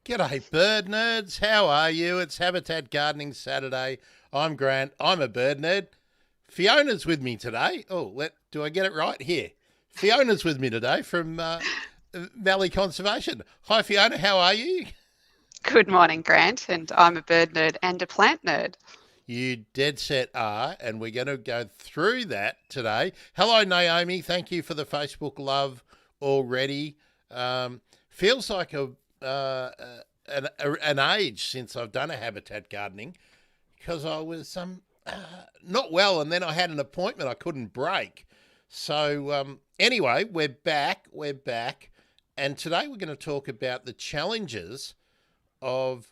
G'day, bird nerds. How are you? It's Habitat Gardening Saturday. I'm Grant. I'm a bird nerd. Fiona's with me today. Do I get it right? Here. Fiona's with me today from Mallee Conservation. Hi, Fiona. How are you? Good morning, Grant, and I'm a bird nerd and a plant nerd. You dead set are, and we're going to go through that today. Hello, Naomi. Thank you for the Facebook love already. Feels like an age since I've done a habitat gardening because I was not well, and then I had an appointment I couldn't break. So anyway, we're back, and today we're going to talk about the challenges of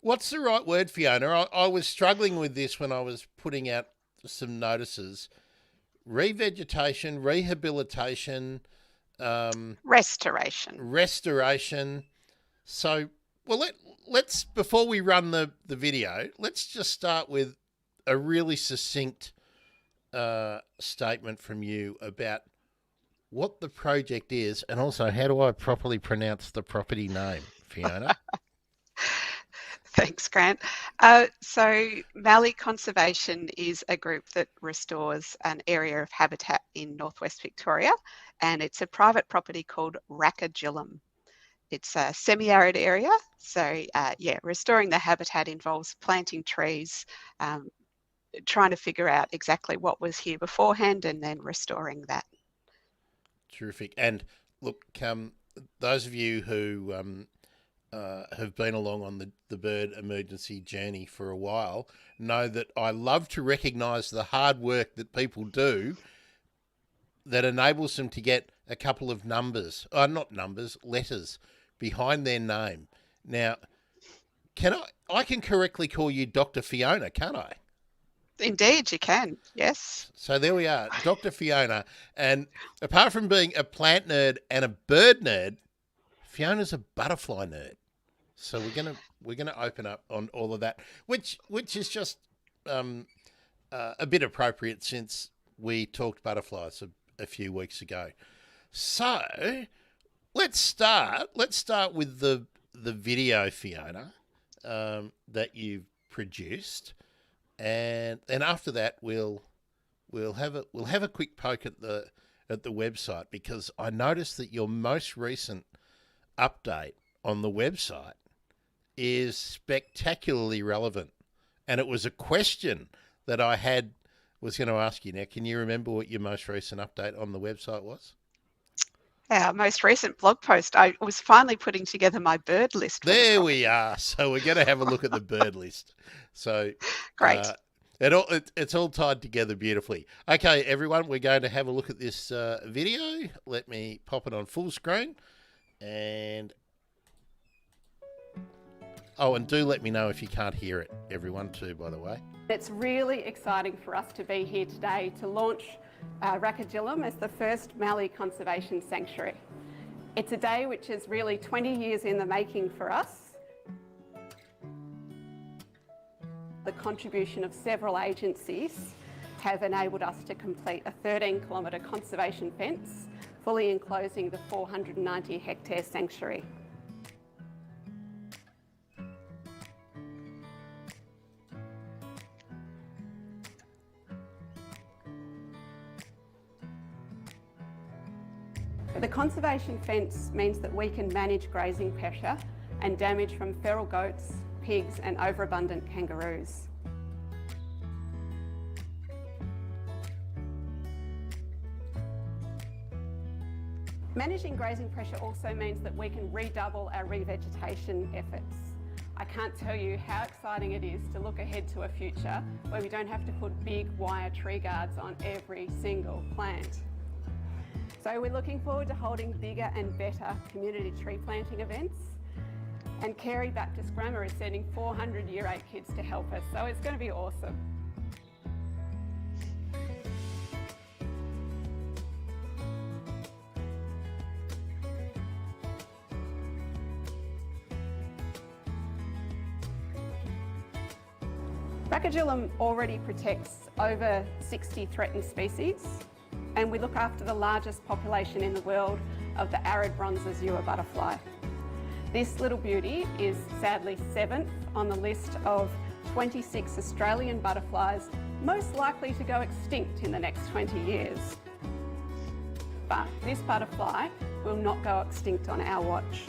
what's the right word, Fiona? I was struggling with this when I was putting out some notices. Revegetation, rehabilitation, Restoration. So, well, let's before we run the video, let's just start with a really succinct statement from you about what the project is, and also how do I properly pronounce the property name, Fiona? Thanks, Grant. So Mallee Conservation is a group that restores an area of habitat in northwest Victoria, and it's a private property called Rackagillum. It's a semi-arid area, so restoring the habitat involves planting trees, trying to figure out exactly what was here beforehand and then restoring that. Terrific. And look, those of you who have been along on the bird emergency journey for a while know that I love to recognise the hard work that people do that enables them to get a couple of letters behind their name. Now, I can correctly call you Dr. Fiona, can't I? Indeed, you can, yes. So there we are, Dr. Fiona. And apart from being a plant nerd and a bird nerd, Fiona's a butterfly nerd. So we're gonna open up on all of that, which is just a bit appropriate since we talked butterflies a few weeks ago. So let's start with the video, Fiona, that you've produced. And then after that, we'll have a quick poke at the website, because I noticed that your most recent update on the website is spectacularly relevant, and it was a question that I was going to ask you. Now, can you remember what your most recent update on the website was? Our most recent blog post, I was finally putting together my bird list. There we are. So we're going to have a look at the bird list. So great. It's all tied together beautifully. Okay, everyone, we're going to have a look at this video. Let me pop it on full screen. And do let me know if you can't hear it, everyone, too, by the way. It's really exciting for us to be here today to launch Rackagillum as the first Mallee Conservation Sanctuary. It's a day which is really 20 years in the making for us. The contribution of several agencies have enabled us to complete a 13-kilometre conservation fence, fully enclosing the 490-hectare sanctuary. The conservation fence means that we can manage grazing pressure and damage from feral goats, pigs and overabundant kangaroos. Managing grazing pressure also means that we can redouble our revegetation efforts. I can't tell you how exciting it is to look ahead to a future where we don't have to put big wire tree guards on every single plant. So we're looking forward to holding bigger and better community tree planting events, and Carey Baptist Grammar is sending 400 Year 8 kids to help us, so it's going to be awesome. Rackagillum already protects over 60 threatened species, and we look after the largest population in the world of the arid bronze azure butterfly. This little beauty is sadly 7th on the list of 26 Australian butterflies most likely to go extinct in the next 20 years. But this butterfly will not go extinct on our watch.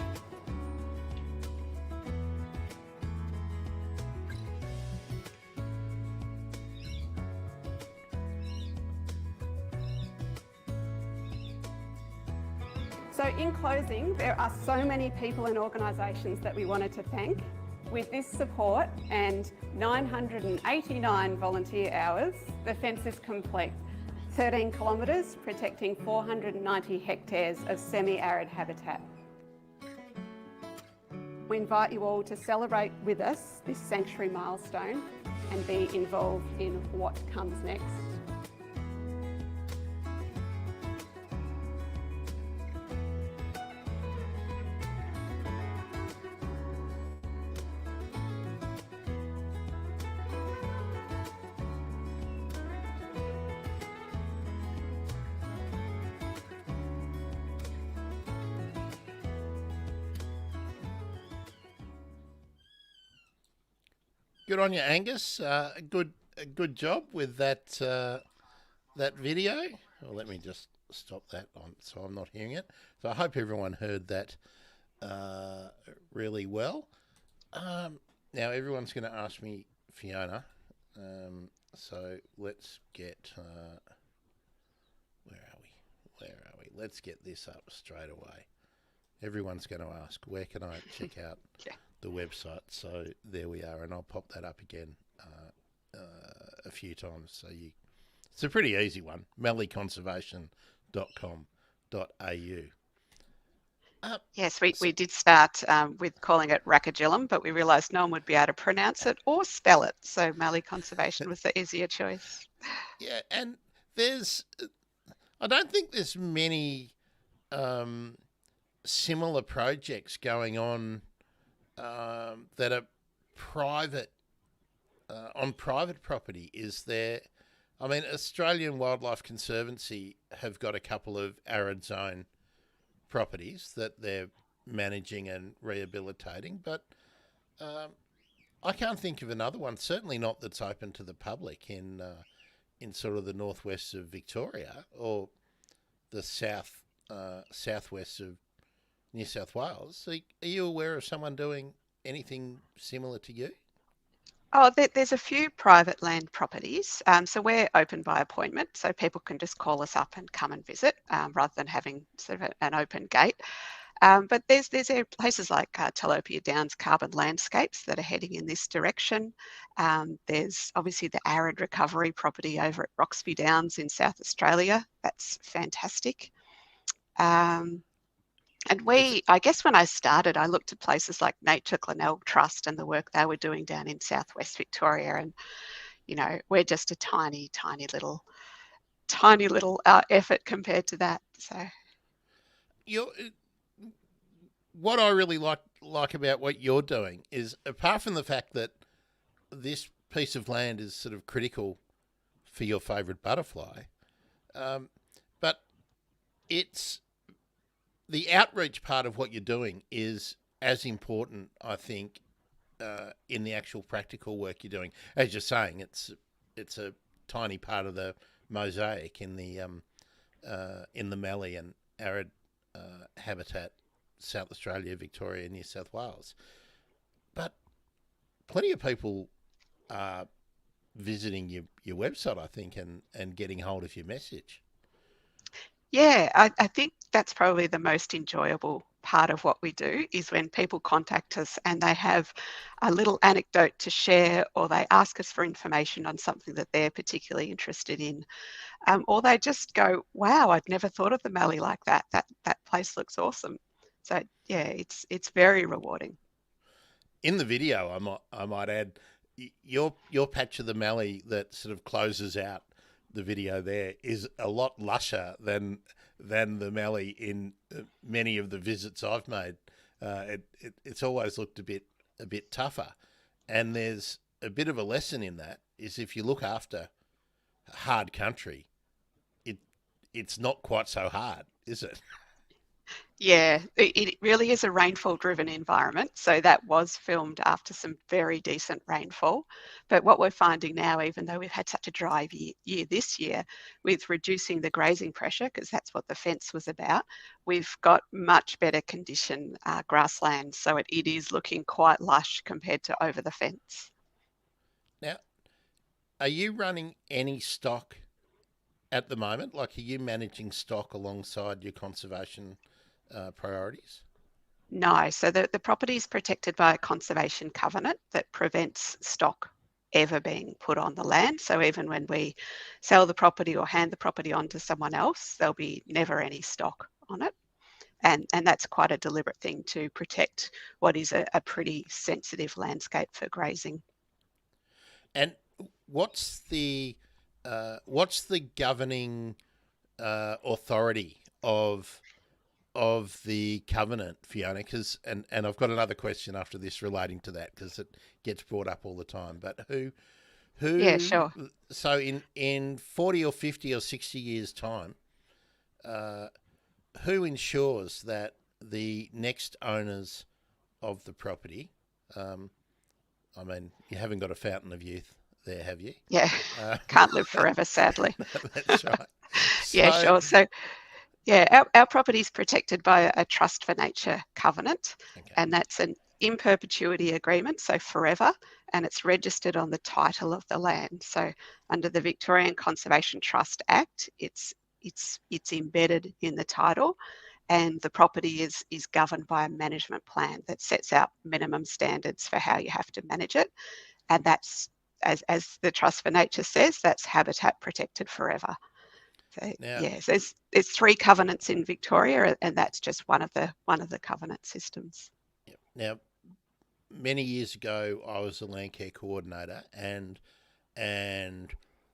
So in closing, there are so many people and organisations that we wanted to thank. With this support and 989 volunteer hours, the fence is complete. 13 kilometres protecting 490 hectares of semi-arid habitat. We invite you all to celebrate with us this sanctuary milestone and be involved in what comes next. Good on you, Angus. A good job with that that video. Well, let me just stop that on so I'm not hearing it. So I hope everyone heard that really well. Now everyone's going to ask me Fiona. So let's get where are we? Where are we? Let's get this up straight away. Everyone's going to ask, where can I check out the website? So there we are, and I'll pop that up again a few times. So it's a pretty easy one, malleeconservation.com.au. Yes, we did start with calling it Rakagillum, but we realised no one would be able to pronounce it or spell it. So Mallee Conservation was the easier choice. Yeah, and I don't think there's many similar projects going on that are private on private property. Is there? I mean, Australian Wildlife Conservancy have got a couple of arid zone properties that they're managing and rehabilitating, but I can't think of another one. Certainly not that's open to the public in sort of the northwest of Victoria or the southwest of New South Wales. Are you aware of someone doing anything similar to you? Oh, there's a few private land properties. So we're open by appointment, so people can just call us up and come and visit rather than having sort of an open gate. But there's places like Talopia Downs Carbon Landscapes that are heading in this direction. There's obviously the arid recovery property over at Roxby Downs in South Australia. That's fantastic. And I guess when I started, I looked at places like Nature Glenelg Trust and the work they were doing down in southwest Victoria. And, you know, we're just a tiny little effort compared to that. So, what I really like about what you're doing is, apart from the fact that this piece of land is sort of critical for your favourite butterfly, but it's the outreach part of what you're doing is as important, I think, in the actual practical work you're doing. As you're saying, it's a tiny part of the mosaic in the mallee and arid habitat, South Australia, Victoria, New South Wales. But plenty of people are visiting your website, I think, and getting hold of your message. Yeah, I think that's probably the most enjoyable part of what we do is when people contact us and they have a little anecdote to share, or they ask us for information on something that they're particularly interested in, or they just go, wow, I'd never thought of the mallee like that. That place looks awesome. So yeah, it's very rewarding. In the video, I might add, your patch of the mallee that sort of closes out the video there is a lot lusher than the mallee in many of the visits I've made. It's always looked a bit tougher, and there's a bit of a lesson in that. Is if you look after hard country, it's not quite so hard, is it? Yeah, it really is a rainfall-driven environment. So that was filmed after some very decent rainfall. But what we're finding now, even though we've had such a dry year this year, with reducing the grazing pressure, because that's what the fence was about, we've got much better condition grassland. So it is looking quite lush compared to over the fence. Now, are you running any stock at the moment? Like, are you managing stock alongside your conservation priorities? No, so the property is protected by a conservation covenant that prevents stock ever being put on the land. So even when we sell the property or hand the property on to someone else, there'll be never any stock on it. And that's quite a deliberate thing to protect what is a pretty sensitive landscape for grazing. And what's the governing authority of the covenant, Fiona? Because and I've got another question after this relating to that, because it gets brought up all the time. But Yeah, who? sure. So in 40 or 50 or 60 years time, who ensures that the next owners of the property? I mean, you haven't got a fountain of youth there, have you? Yeah, can't live forever, sadly. That's right. Yeah, sure. So yeah, our property is protected by a trust for nature covenant, Okay. and that's an in perpetuity agreement, so forever, and it's registered on the title of the land. So under the Victorian Conservation Trust Act, it's embedded in the title, and the property is governed by a management plan that sets out minimum standards for how you have to manage it, and that's as the Trust for Nature says, that's habitat protected forever. So Now, yes, there's three covenants in Victoria, and that's just one of the covenant systems. now, many years ago, I was a land care coordinator, and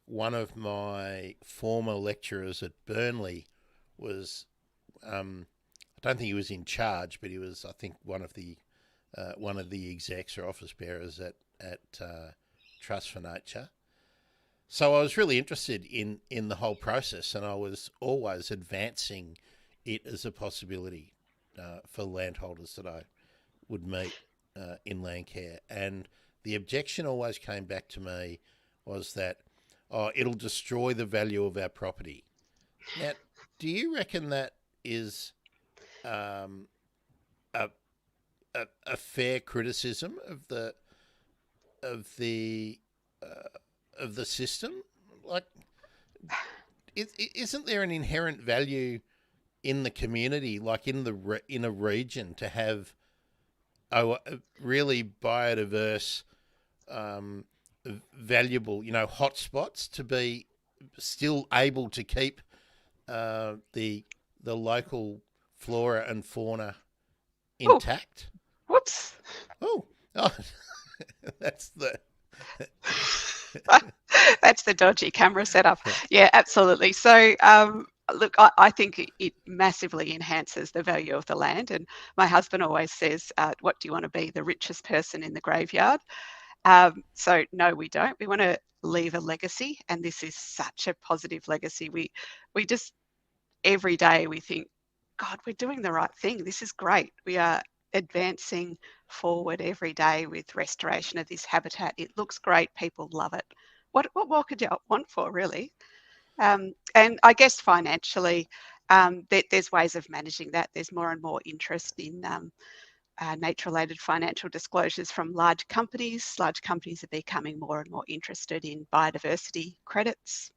one of my former lecturers at Burnley was, I don't think he was in charge, but he was, I think, one of the execs or office bearers at Trust for Nature. So I was really interested in the whole process, and I was always advancing it as a possibility for landholders that I would meet in land care. And the objection always came back to me was that, oh, it'll destroy the value of our property. Now, do you reckon that is um, a, a fair criticism of the of the system? Like, isn't there an inherent value in the community, like in a region, to have a really biodiverse, valuable, hotspots, to be still able to keep the local flora and fauna Oh, intact? whoops. Oh, that's the That's the dodgy camera setup. Yeah, absolutely. So, look, I think it massively enhances the value of the land. And my husband always says, what do you want to be, the richest person in the graveyard? So, no, we don't. We want to leave a legacy. And this is such a positive legacy. We just, every day we think, God, we're doing the right thing. This is great. We are advancing forward every day with restoration of this habitat. It looks great. People love it. What more could you want for, really? And I guess financially, there's ways of managing that. There's more and more interest in nature-related financial disclosures from large companies. Large companies are becoming more and more interested in biodiversity credits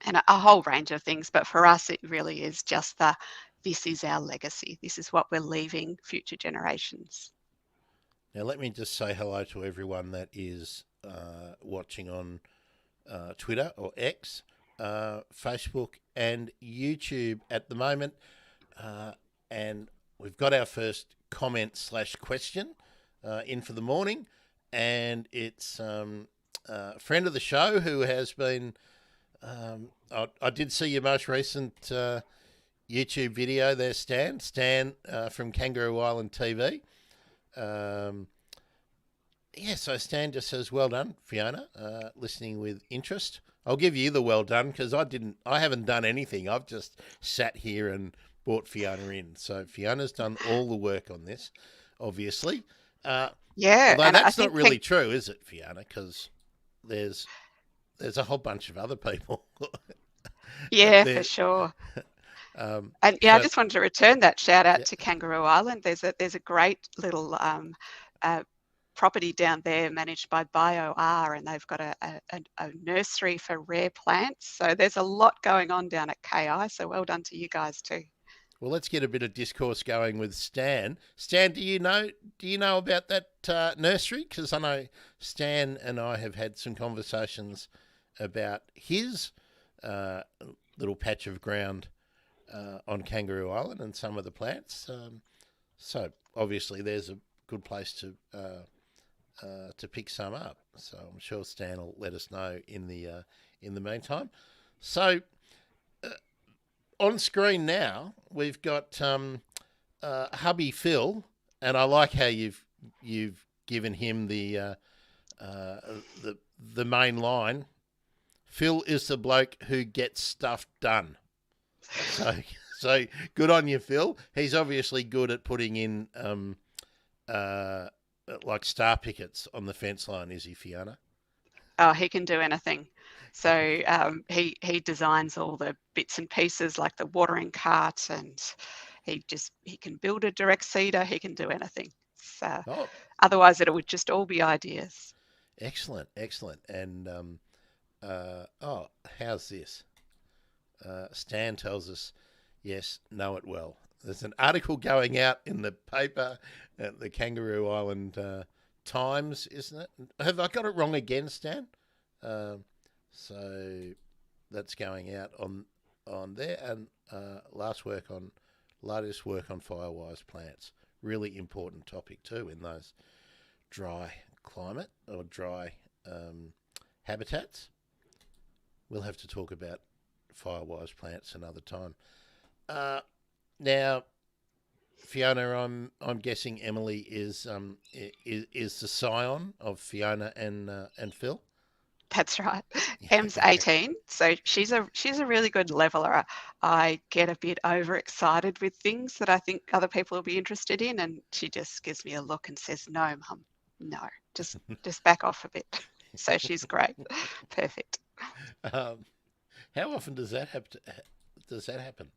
and a whole range of things. But for us, it really is just this is our legacy. This is what we're leaving future generations. Now, let me just say hello to everyone that is watching on Twitter or X, Facebook, and YouTube at the moment. And we've got our first comment/question in for the morning, and it's a friend of the show who has been. I did see your most recent YouTube video there, Stan from Kangaroo Island TV. So Stan just says, well done, Fiona, listening with interest. I'll give you the well done, because I haven't done anything. I've just sat here and brought Fiona in. So Fiona's done all the work on this, obviously. Yeah, Although and I that's not think really true, is it, Fiona? Because there's a whole bunch of other people. yeah, for there. sure. And yeah, I So just wanted to return that shout out yeah. to Kangaroo Island. There's a great little uh, property down there managed by BioR, and they've got a nursery for rare plants. So there's a lot going on down at KI. So well done to you guys too. Well, let's get a bit of discourse going with Stan. Stan, do you know about that nursery? Because I know Stan and I have had some conversations about his little patch of ground on Kangaroo Island and some of the plants. So obviously, there's a good place to pick some up. So I'm sure Stan will let us know in the meantime. So on screen now, we've got hubby Phil, and I like how you've given him the main line. Phil is the bloke who gets stuff done. So good on you, Phil. He's obviously good at putting in like star pickets on the fence line, is he, Fiona? Oh, he can do anything. So he designs all the bits and pieces like the watering cart, and he can build a direct seeder. He can do anything. So Oh, otherwise, it would just all be ideas. excellent. And how's this? Stan tells us, yes, know it well. There's an article going out in the paper at the Kangaroo Island Times, isn't it? Have I got it wrong again, Stan? So that's going out on there, and latest work on firewise plants. Really important topic too in those dry climate or dry habitats. We'll have to talk about firewise plants another time. Now, Fiona, I'm guessing Emily is the scion of Fiona and Phil. That's right. Em's 18, so she's a really good leveler. I get a bit overexcited with things that I think other people will be interested in, and she just gives me a look and says, "No, Mum, no, just back off a bit." So she's great, perfect. How often does that happen?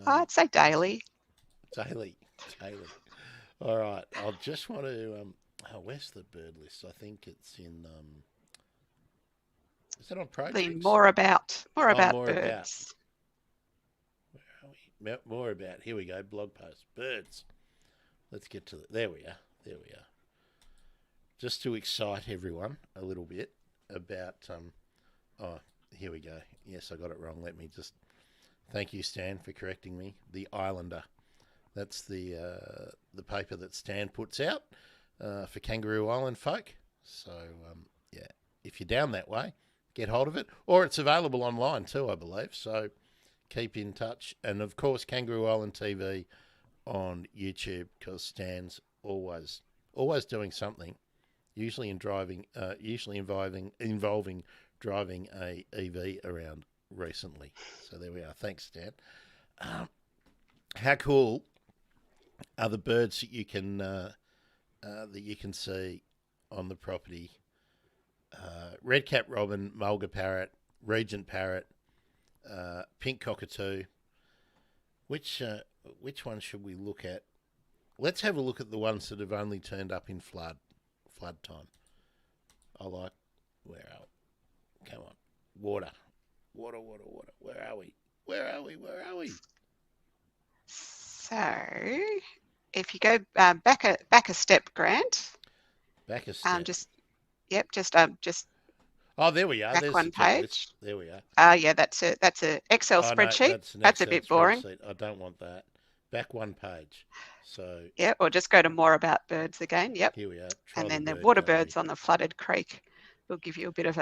I'd say daily. Daily. All right. I'll just want to. Where's the bird list? I think it's in. Is that on projects? More about more birds. Where are we? More about. Here we go. Blog post. Birds. Let's get to there we are. Just to excite everyone a little bit about. Here we go. Yes, I got it wrong. Let me just. Thank you, Stan, for correcting me. The Islander. That's the paper that Stan puts out for Kangaroo Island folk. So yeah, if you're down that way, get hold of it, or it's available online too, I believe. So keep in touch, and of course, Kangaroo Island TV on YouTube, because Stan's always doing something, usually involving driving a EV around recently. So there we are. Thanks, Stan. How cool are the birds that you can see on the property? Red-capped robin, mulga parrot, regent parrot, pink cockatoo. Which one should we look at? Let's have a look at the ones that have only turned up in flood time. I like. Where are we? Come on, water. Where are we? So, if you go back a step, Grant. Back a step. Just. Oh, there we are. Back There's one the page. checklist. There we are. Yeah, that's a Excel spreadsheet. No, that's a bit boring. I don't want that. Back one page. So. Yeah, or just go to more about birds again. Yep. Here we are. And then the water birds on the flooded creek will give you a bit of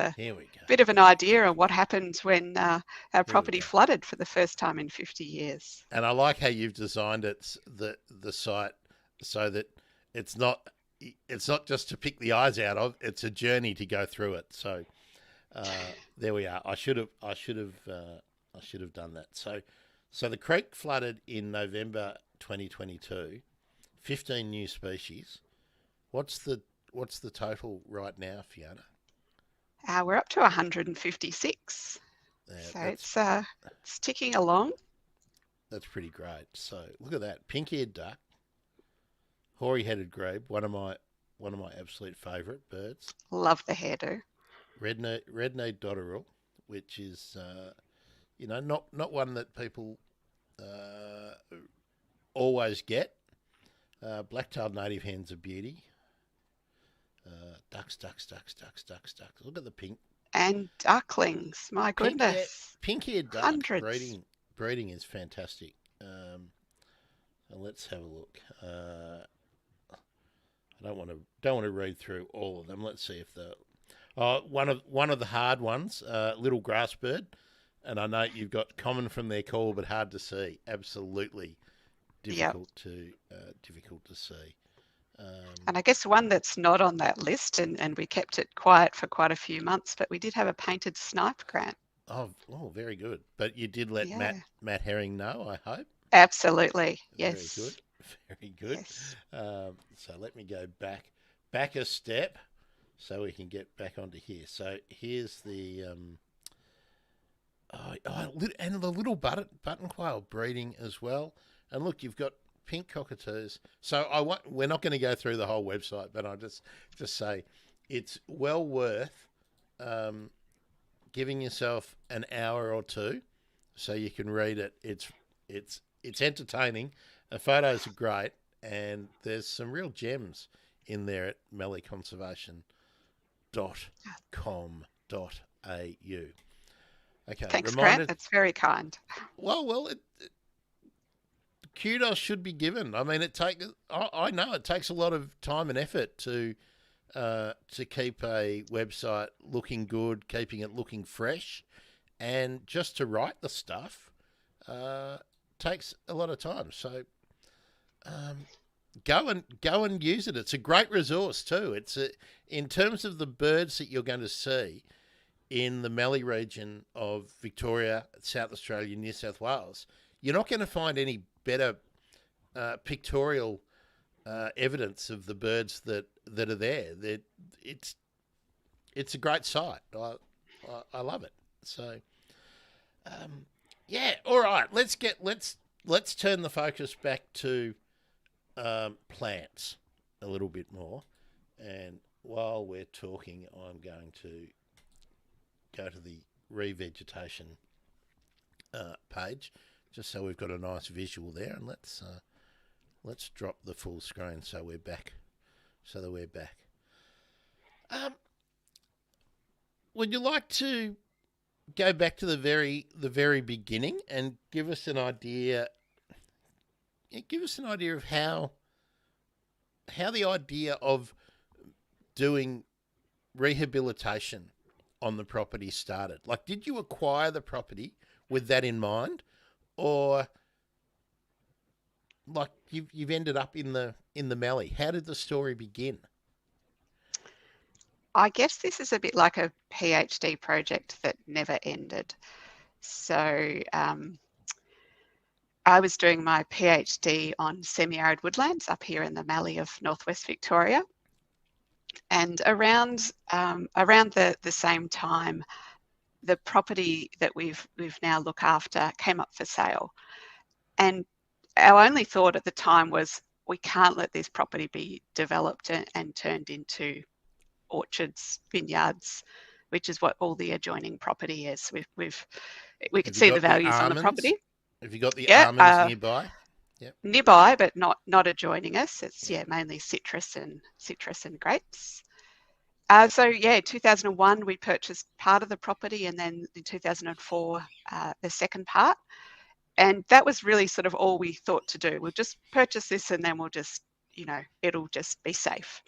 an idea of what happens when our property flooded for the first time in 50 years. And I like how you've designed it, the site, so that it's not just to pick the eyes out of. It's a journey to go through it. So there we are. I should have done that. So So the creek flooded in November 2022. 15 new species. What's the total right now, Fiona? We're up to 156. So it's ticking along. That's pretty great. So look at that. Pink-eared duck, hoary-headed grebe, one of my absolute favourite birds. Love the hairdo. Red-kneed dotterel, which is not one that people always get. Black-tailed native hen's a beauty. Ducks. Look at the pink. And ducklings, my goodness. Pink-eared duck. Hundreds. Breeding is fantastic. Let's have a look. I don't want to read through all of them. Let's see if one of the hard ones, little grass bird, and I know you've got common from their call, but hard to see. Absolutely difficult to see. And I guess one that's not on that list, and we kept it quiet for quite a few months, but we did have a painted snipe, Grant. Oh, very good. But you did let Matt Herring know, I hope. Absolutely, yes. Very good. Yes. So let me go back a step, so we can get back onto here. So here's the and the little button quail breeding as well. And look, you've got pink cockatoos. So we're not going to go through the whole website, but I'll just say it's well worth giving yourself an hour or two so you can read it. It's entertaining. The photos are great, and there's some real gems in there at malleeconservation.com.au. Okay. Thanks, Grant. That's very kind. Well, kudos should be given. I mean, I know it takes a lot of time and effort to keep a website looking good, keeping it looking fresh, and just to write the stuff takes a lot of time. So go and use it. It's a great resource too. In terms of the birds that you're going to see in the Mallee region of Victoria, South Australia, New South Wales, you're not going to find any better pictorial evidence of the birds that are there. It's a great site. I love it. So all right. Let's turn the focus back to plants a little bit more. And while we're talking, I'm going to go to the revegetation page, just so we've got a nice visual there. And let's drop the full screen so we're back. Would you like to go back to the very beginning and give us an idea? Give us an idea of how the idea of doing rehabilitation on the property started. Like, did you acquire the property with that in mind, or like you've ended up in the Mallee? How did the story begin? I guess this is a bit like a PhD project that never ended. So I was doing my PhD on semi-arid woodlands up here in the Mallee of northwest Victoria, and around the same time, the property that we've now look after came up for sale, and our only thought at the time was we can't let this property be developed and turned into orchards, vineyards, which is what all the adjoining property is. We could see the values on the property. Have you got the almonds nearby? Yep. Nearby, but not adjoining us. It's mainly citrus and grapes. 2001 we purchased part of the property, and then in 2004 the second part, and that was really sort of all we thought to do. We'll just purchase this, and then we'll just, it'll just be safe.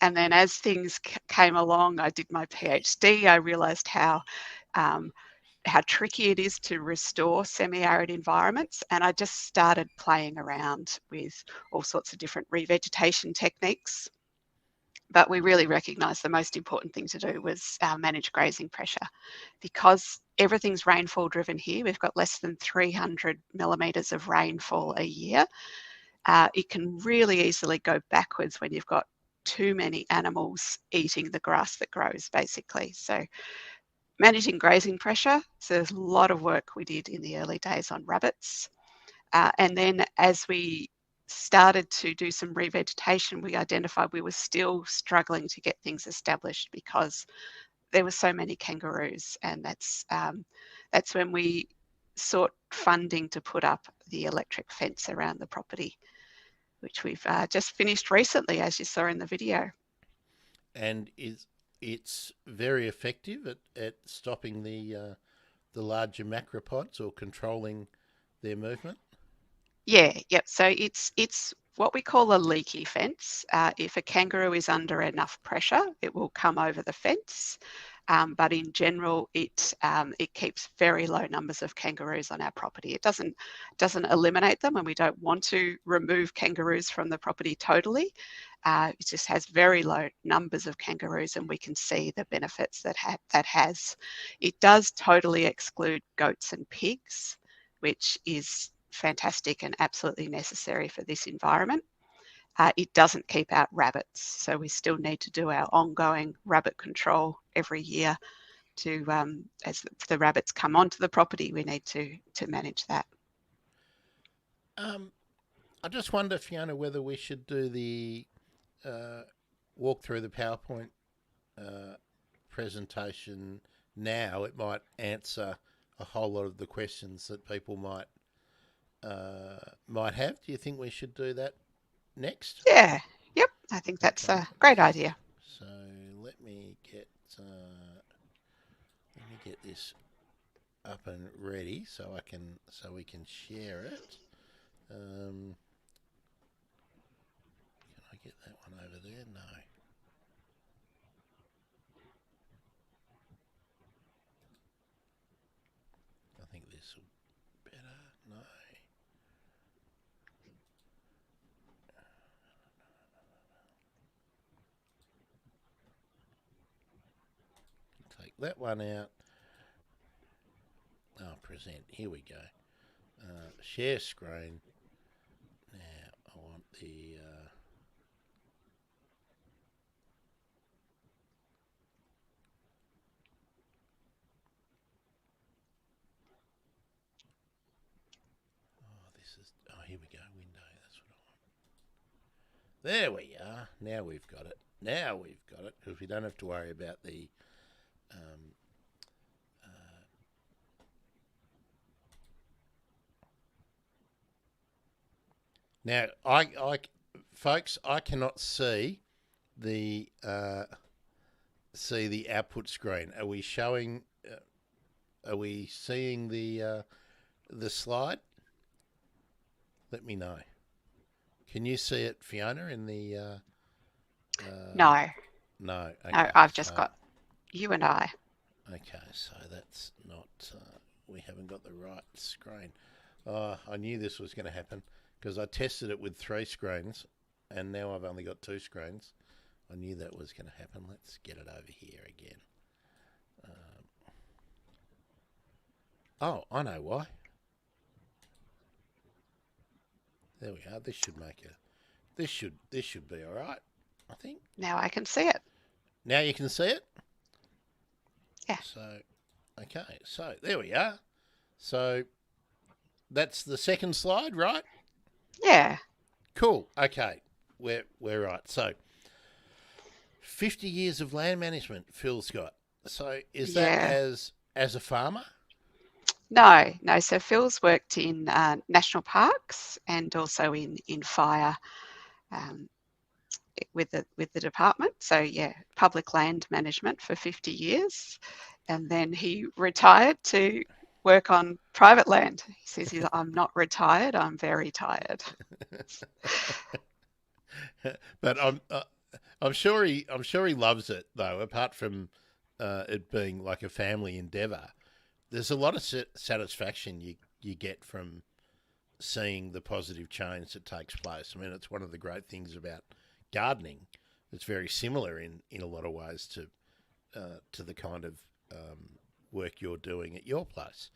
And then as things came along, I did my PhD. I realised how tricky it is to restore semi-arid environments, and I just started playing around with all sorts of different revegetation techniques. but we really recognised the most important thing to do was manage grazing pressure. Because everything's rainfall driven here, we've got less than 300 millimetres of rainfall a year. It can really easily go backwards when you've got too many animals eating the grass that grows, basically. So managing grazing pressure, so there's a lot of work we did in the early days on rabbits. And then as we started to do some revegetation, we identified we were still struggling to get things established because there were so many kangaroos, and that's when we sought funding to put up the electric fence around the property, which we've just finished recently, as you saw in the video. And it's very effective at stopping the larger macropods or controlling their movement? Yeah, yep. So it's what we call a leaky fence. If a kangaroo is under enough pressure, it will come over the fence. But in general, it keeps very low numbers of kangaroos on our property. It doesn't eliminate them, and we don't want to remove kangaroos from the property totally. It just has very low numbers of kangaroos, and we can see the benefits that has. It does totally exclude goats and pigs, which is fantastic and absolutely necessary for this environment. It doesn't keep out rabbits, so we still need to do our ongoing rabbit control every year to, as the rabbits come onto the property, we need to manage that. I just wonder, Fiona, whether we should do the walk through the PowerPoint presentation now. It might answer a whole lot of the questions that people might have. Do you think we should do that next? Yeah, yep. I think that's a great idea. So let me get this up and ready so we can share it. Can I get that one over there? No. I think this will better. No. Take that one out. Oh, present. Here we go. Share screen. Now I want the here we go, window, that's what I want. There we are. Now we've got it. Because we don't have to worry about the now folks, I cannot see the output screen. Are we showing are we seeing the slide? Let me know. Can you see it, Fiona, in the No. No. Okay, No, I've just got you and I. Okay, so that's not we haven't got the right screen. Oh, I knew this was going to happen because I tested it with 3 screens and now I've only got 2 screens. I knew that was going to happen. Let's get it over here again. Oh, I know why. There we are. This should be all right, I think. Now I can see it. Now you can see it? Yeah. So, okay. So, there we are. So, that's the second slide, right? Yeah. Cool. Okay. We're right. So, 50 years of land management, Phil's got. So, is that as a farmer? No. So Phil's worked in national parks and also in fire with the department. So yeah, public land management for 50 years, and then he retired to work on private land. He says, "I'm not retired. I'm very tired." But I'm sure he loves it though. Apart from it being like a family endeavour, there's a lot of satisfaction you get from seeing the positive change that takes place. I mean, it's one of the great things about gardening it's very similar in a lot of ways to the kind of work you're doing at your place.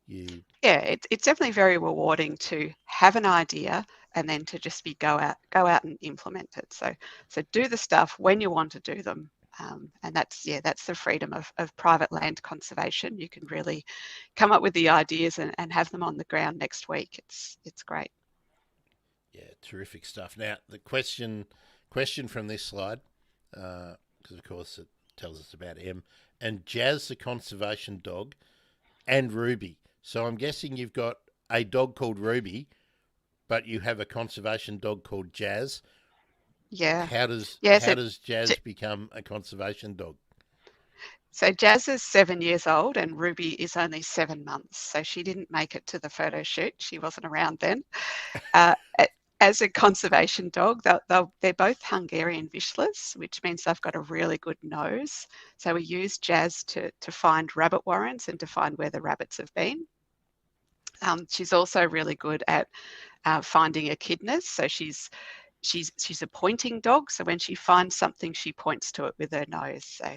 Yeah, it's definitely very rewarding to have an idea and then to just go out and implement it. So do the stuff when you want to do them. And that's the freedom of private land conservation. You can really come up with the ideas and have them on the ground next week. It's great. Yeah, terrific stuff. Now the question from this slide, because of course it tells us about Em and Jazz, the conservation dog, and Ruby. So I'm guessing you've got a dog called Ruby, but you have a conservation dog called Jazz. Yeah. How does Jazz become a conservation dog? So Jazz is 7 years old and Ruby is only 7 months. So she didn't make it to the photo shoot. She wasn't around then. As a conservation dog, they're both Hungarian Vishlers, which means they've got a really good nose. So we use Jazz to find rabbit warrens and to find where the rabbits have been. She's also really good at finding echidnas. So she's a pointing dog. So when she finds something, she points to it with her nose. So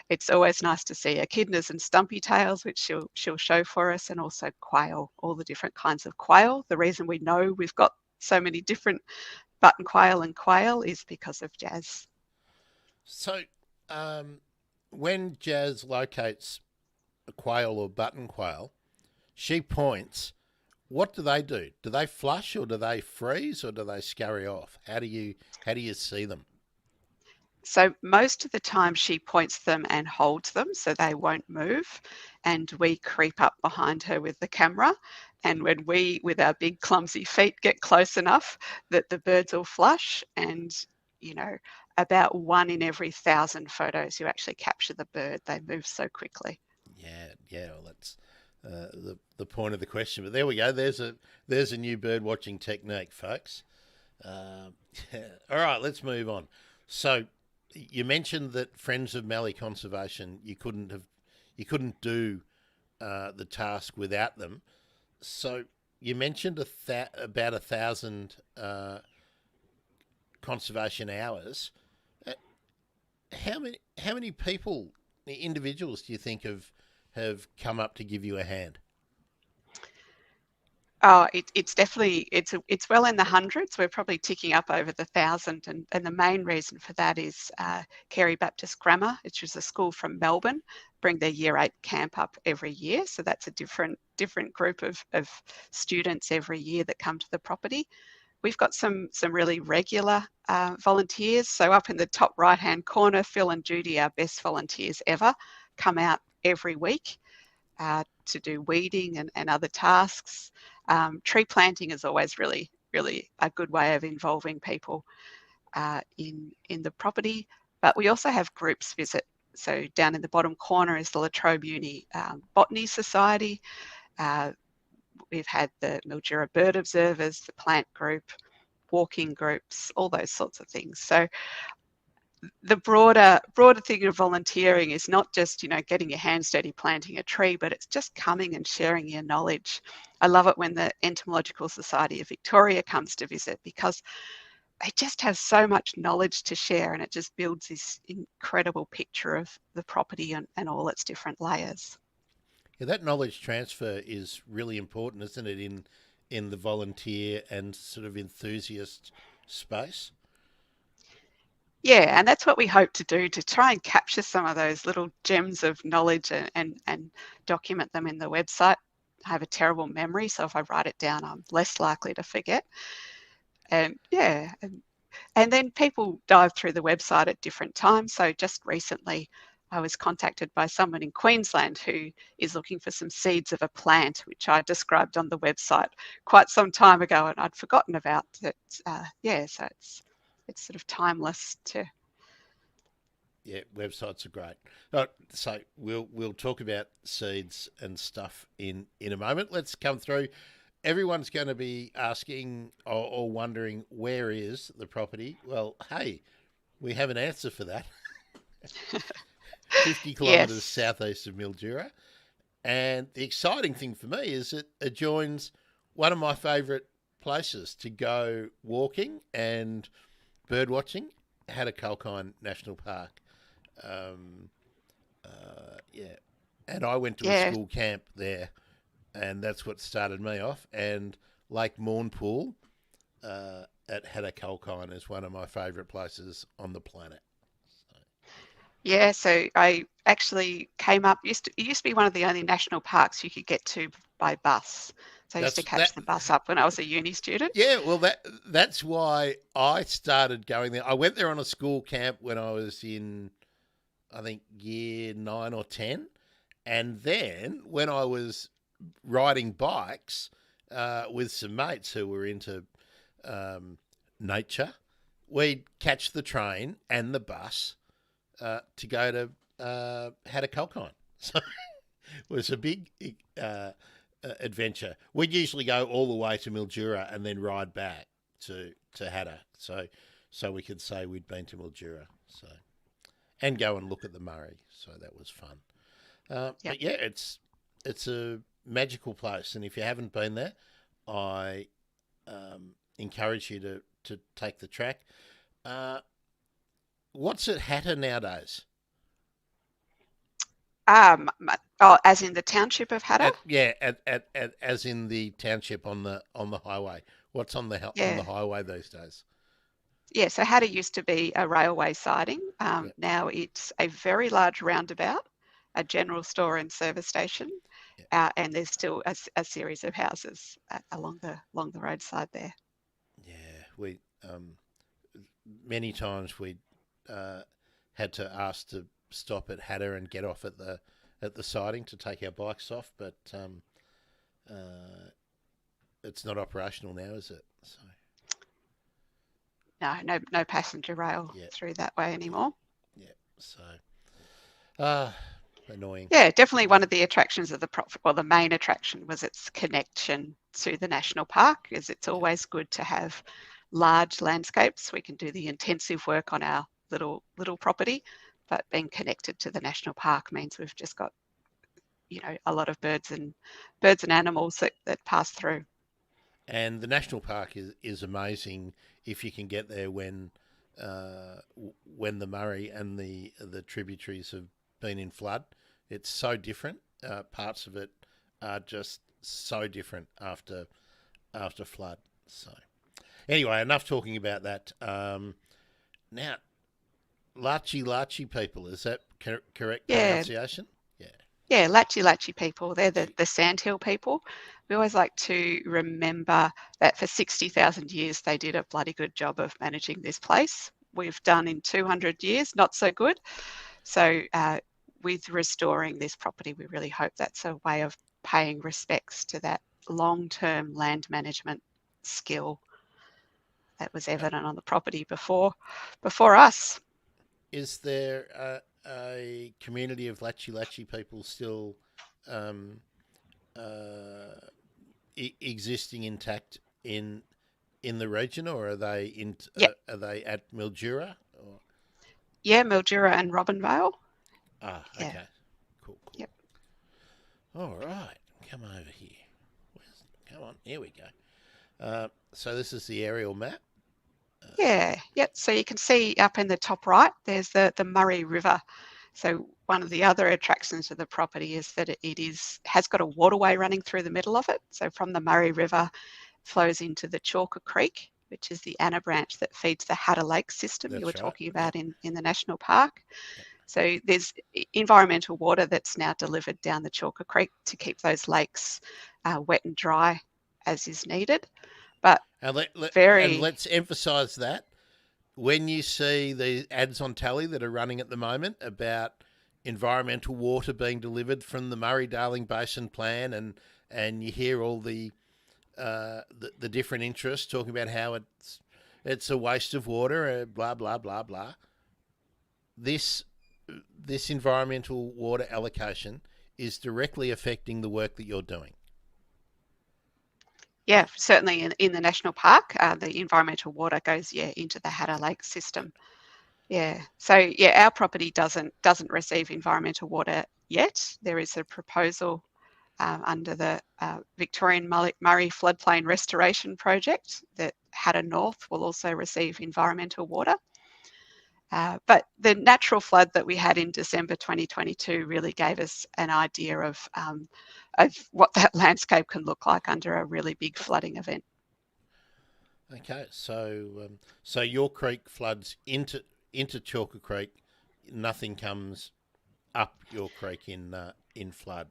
it's always nice to see echidnas and stumpy tails, which she'll show for us, and also quail, all the different kinds of quail. The reason we know we've got so many different button quail and quail is because of Jazz. So when Jazz locates a quail or button quail, she points. What do? Do they flush, or do they freeze, or do they scurry off? How do you see them? So most of the time she points them and holds them so they won't move, and we creep up behind her with the camera, and when we with our big clumsy feet get close enough that the birds will flush, and about 1 in every 1,000 photos you actually capture the bird. They move so quickly. Yeah, well, that's the point of the question. But there we go. There's a new bird watching technique, folks. All right, let's move on. So you mentioned that Friends of Mallee Conservation, you couldn't do the task without them. So you mentioned about 1,000 conservation hours. How many people, individuals, do you think have come up to give you a hand? Oh, it's definitely it's well in the hundreds. We're probably ticking up over the 1,000, and the main reason for that is Carey Baptist Grammar, which is a school from Melbourne, bring their Year 8 camp up every year. So that's a different group of students every year that come to the property. We've got some really regular volunteers. So up in the top right-hand corner, Phil and Judy, our best volunteers ever, come out every week to do weeding and other tasks. Tree planting is always really, really a good way of involving people in the property. But we also have groups visit. So down in the bottom corner is the La Trobe Uni Botany Society. We've had the Mildura Bird Observers, the plant group, walking groups, all those sorts of things. So the broader thing of volunteering is not just getting your hands dirty planting a tree, but it's just coming and sharing your knowledge. I love it when the Entomological Society of Victoria comes to visit, because they just have so much knowledge to share, and it just builds this incredible picture of the property and all its different layers. Yeah, that knowledge transfer is really important, isn't it, in the volunteer and sort of enthusiast space? Yeah, and that's what we hope to do, to try and capture some of those little gems of knowledge and document them in the website. I have a terrible memory, so if I write it down, I'm less likely to forget. And and then people dive through the website at different times. So just recently, I was contacted by someone in Queensland who is looking for some seeds of a plant, which I described on the website quite some time ago, and I'd forgotten about it. So it's sort of timeless too. Yeah, websites are great. So we'll talk about seeds and stuff in a moment. Let's come through. Everyone's going to be asking or wondering, where is the property? Well, hey, we have an answer for that. 50 kilometres southeast of Mildura. And the exciting thing for me is it adjoins one of my favourite places to go walking and bird watching Hattah National Park. Yeah, and I went to a Yeah. school camp there, and that's what started me off. And Lake Mournpool at Hattah is one of my favourite places on the planet. Yeah, so I actually came up, it used to be one of the only national parks you could get to by bus. So I used to That's catch that. the bus up when I was a uni student. Yeah, well, that's why I started going there. I went there on a school camp when I was in, I think, year 9 or 10, and then when I was riding bikes with some mates who were into nature, we'd catch the train and the bus to go to Hattah. So it was a big adventure. We'd usually go all the way to Mildura and then ride back to Hattah, so we could say we'd been to Mildura, so and go and look at the Murray. So that was fun. Yep. But yeah, it's a magical place, and if you haven't been there, I encourage you to take the track. What's at Hattah nowadays? As in the township of Hattah? As in the township on the highway. What's on the highway these days? Yeah, so Hattah used to be a railway siding. Now it's a very large roundabout, a general store and service station, and there's still a series of houses along the roadside there. Yeah, we many times we had to ask to stop at Hattah and get off at the siding to take our bikes off, but it's not operational now, is it? So. No passenger rail through that way anymore. Yeah, so annoying. Yeah, definitely one of the attractions of the main attraction was its connection to the national park, as it's always good to have large landscapes. We can do the intensive work on our little property, but being connected to the national park means we've just got, a lot of birds and animals that pass through. And the national park is amazing if you can get there when the Murray and the tributaries have been in flood. It's so different. Parts of it are just so different after flood. So anyway, enough talking about that. Now, Lachi people, is that correct pronunciation? Yeah, Lachi people. They're the Sandhill people. We always like to remember that for 60,000 years they did a bloody good job of managing this place. We've done in 200 years not so good. So with restoring this property, we really hope that's a way of paying respects to that long-term land management skill that was evident on the property before us. Is there a community of Lachi people still existing intact in the region, or are they are they at Mildura? Or? Yeah, Mildura and Robinvale. Ah, okay, cool. Yep. All right, come over here. Come on, here we go. So this is the aerial map. So you can see up in the top right, there's the Murray River. So one of the other attractions of the property is that it has got a waterway running through the middle of it. So from the Murray River flows into the Chalker Creek, which is the Anna branch that feeds the Hattah Lake system you were talking about in the national park. Yep. So there's environmental water that's now delivered down the Chalker Creek to keep those lakes wet and dry as is needed. But and let's emphasise that when you see the ads on telly that are running at the moment about environmental water being delivered from the Murray-Darling Basin Plan, and you hear all the different interests talking about how it's a waste of water, blah blah blah blah. This environmental water allocation is directly affecting the work that you're doing. Yeah, certainly in the national park, the environmental water goes into the Hattah Lake system. Yeah, so our property doesn't receive environmental water yet. There is a proposal under the Victorian Murray Floodplain Restoration Project that Hattah North will also receive environmental water. But the natural flood that we had in December 2022 really gave us an idea of what that landscape can look like under a really big flooding event. Okay, so your creek floods into Chalker Creek. Nothing comes up your creek in flood.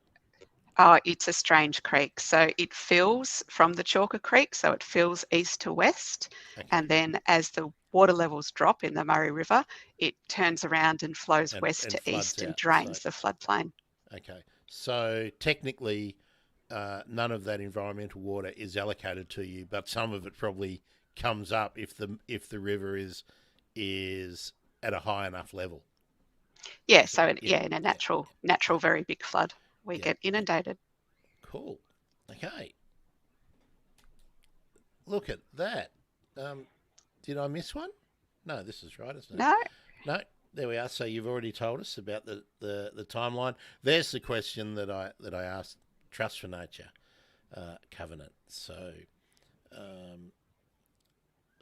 Oh, it's a strange creek. So it fills from the Chalker Creek, so it fills east to west. Okay. And then as the water levels drop in the Murray River, it turns around and flows west to east and drains the floodplain. Okay, so technically, none of that environmental water is allocated to you, but some of it probably comes up if the river is at a high enough level. Yeah, so in a natural, very big flood, we get inundated. Cool. Okay. Look at that. Did I miss one? No, this is right, isn't it? No. There we are. So you've already told us about the timeline. There's the question that I asked. Trust for Nature covenant. So,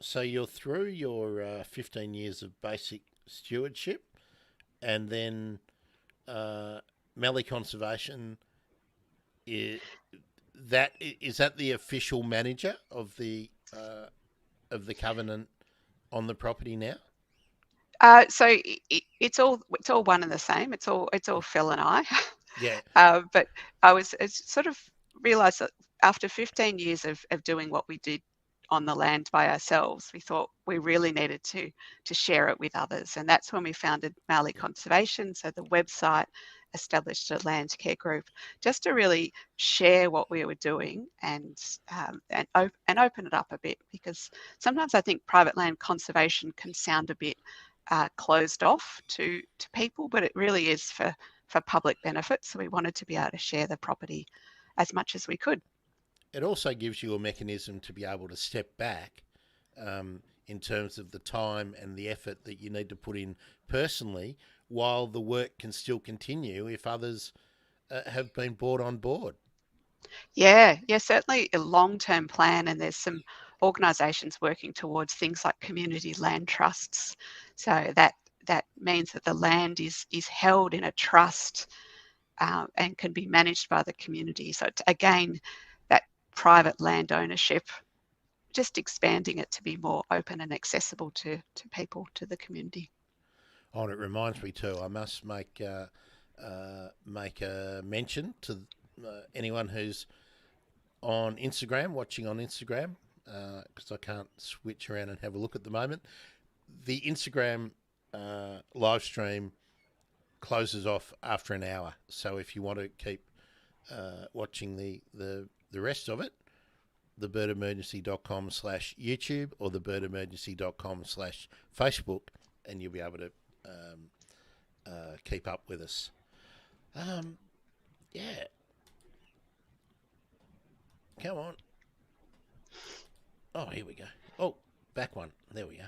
so you're through your 15 years of basic stewardship, and then Mallee Conservation is that the official manager of the covenant on the property now? So it's all one and the same. It's all Phil and I. Yeah. But I sort of realised that after 15 years of doing what we did on the land by ourselves, we thought we really needed to share it with others, and that's when we founded Mallee Conservation. So the website, established a land care group, just to really share what we were doing and open it up a bit, because sometimes I think private land conservation can sound a bit closed off to people, but it really is for public benefit. So we wanted to be able to share the property as much as we could. It also gives you a mechanism to be able to step back in terms of the time and the effort that you need to put in personally, while the work can still continue if others have been brought on board. Yeah, certainly a long-term plan, and there's some organisations working towards things like community land trusts. So that means that the land is held in a trust and can be managed by the community. So again, that private land ownership, just expanding it to be more open and accessible to people, to the community. Oh, and it reminds me too, I must make a mention to anyone who's on Instagram, watching on Instagram, because I can't switch around and have a look at the moment. The Instagram live stream closes off after an hour, so if you want to keep watching the rest of it, thebirdemergency.com/YouTube or thebirdemergency.com/Facebook, and you'll be able to keep up with us. Yeah. Come on. Oh, here we go. Oh, back one. There we go.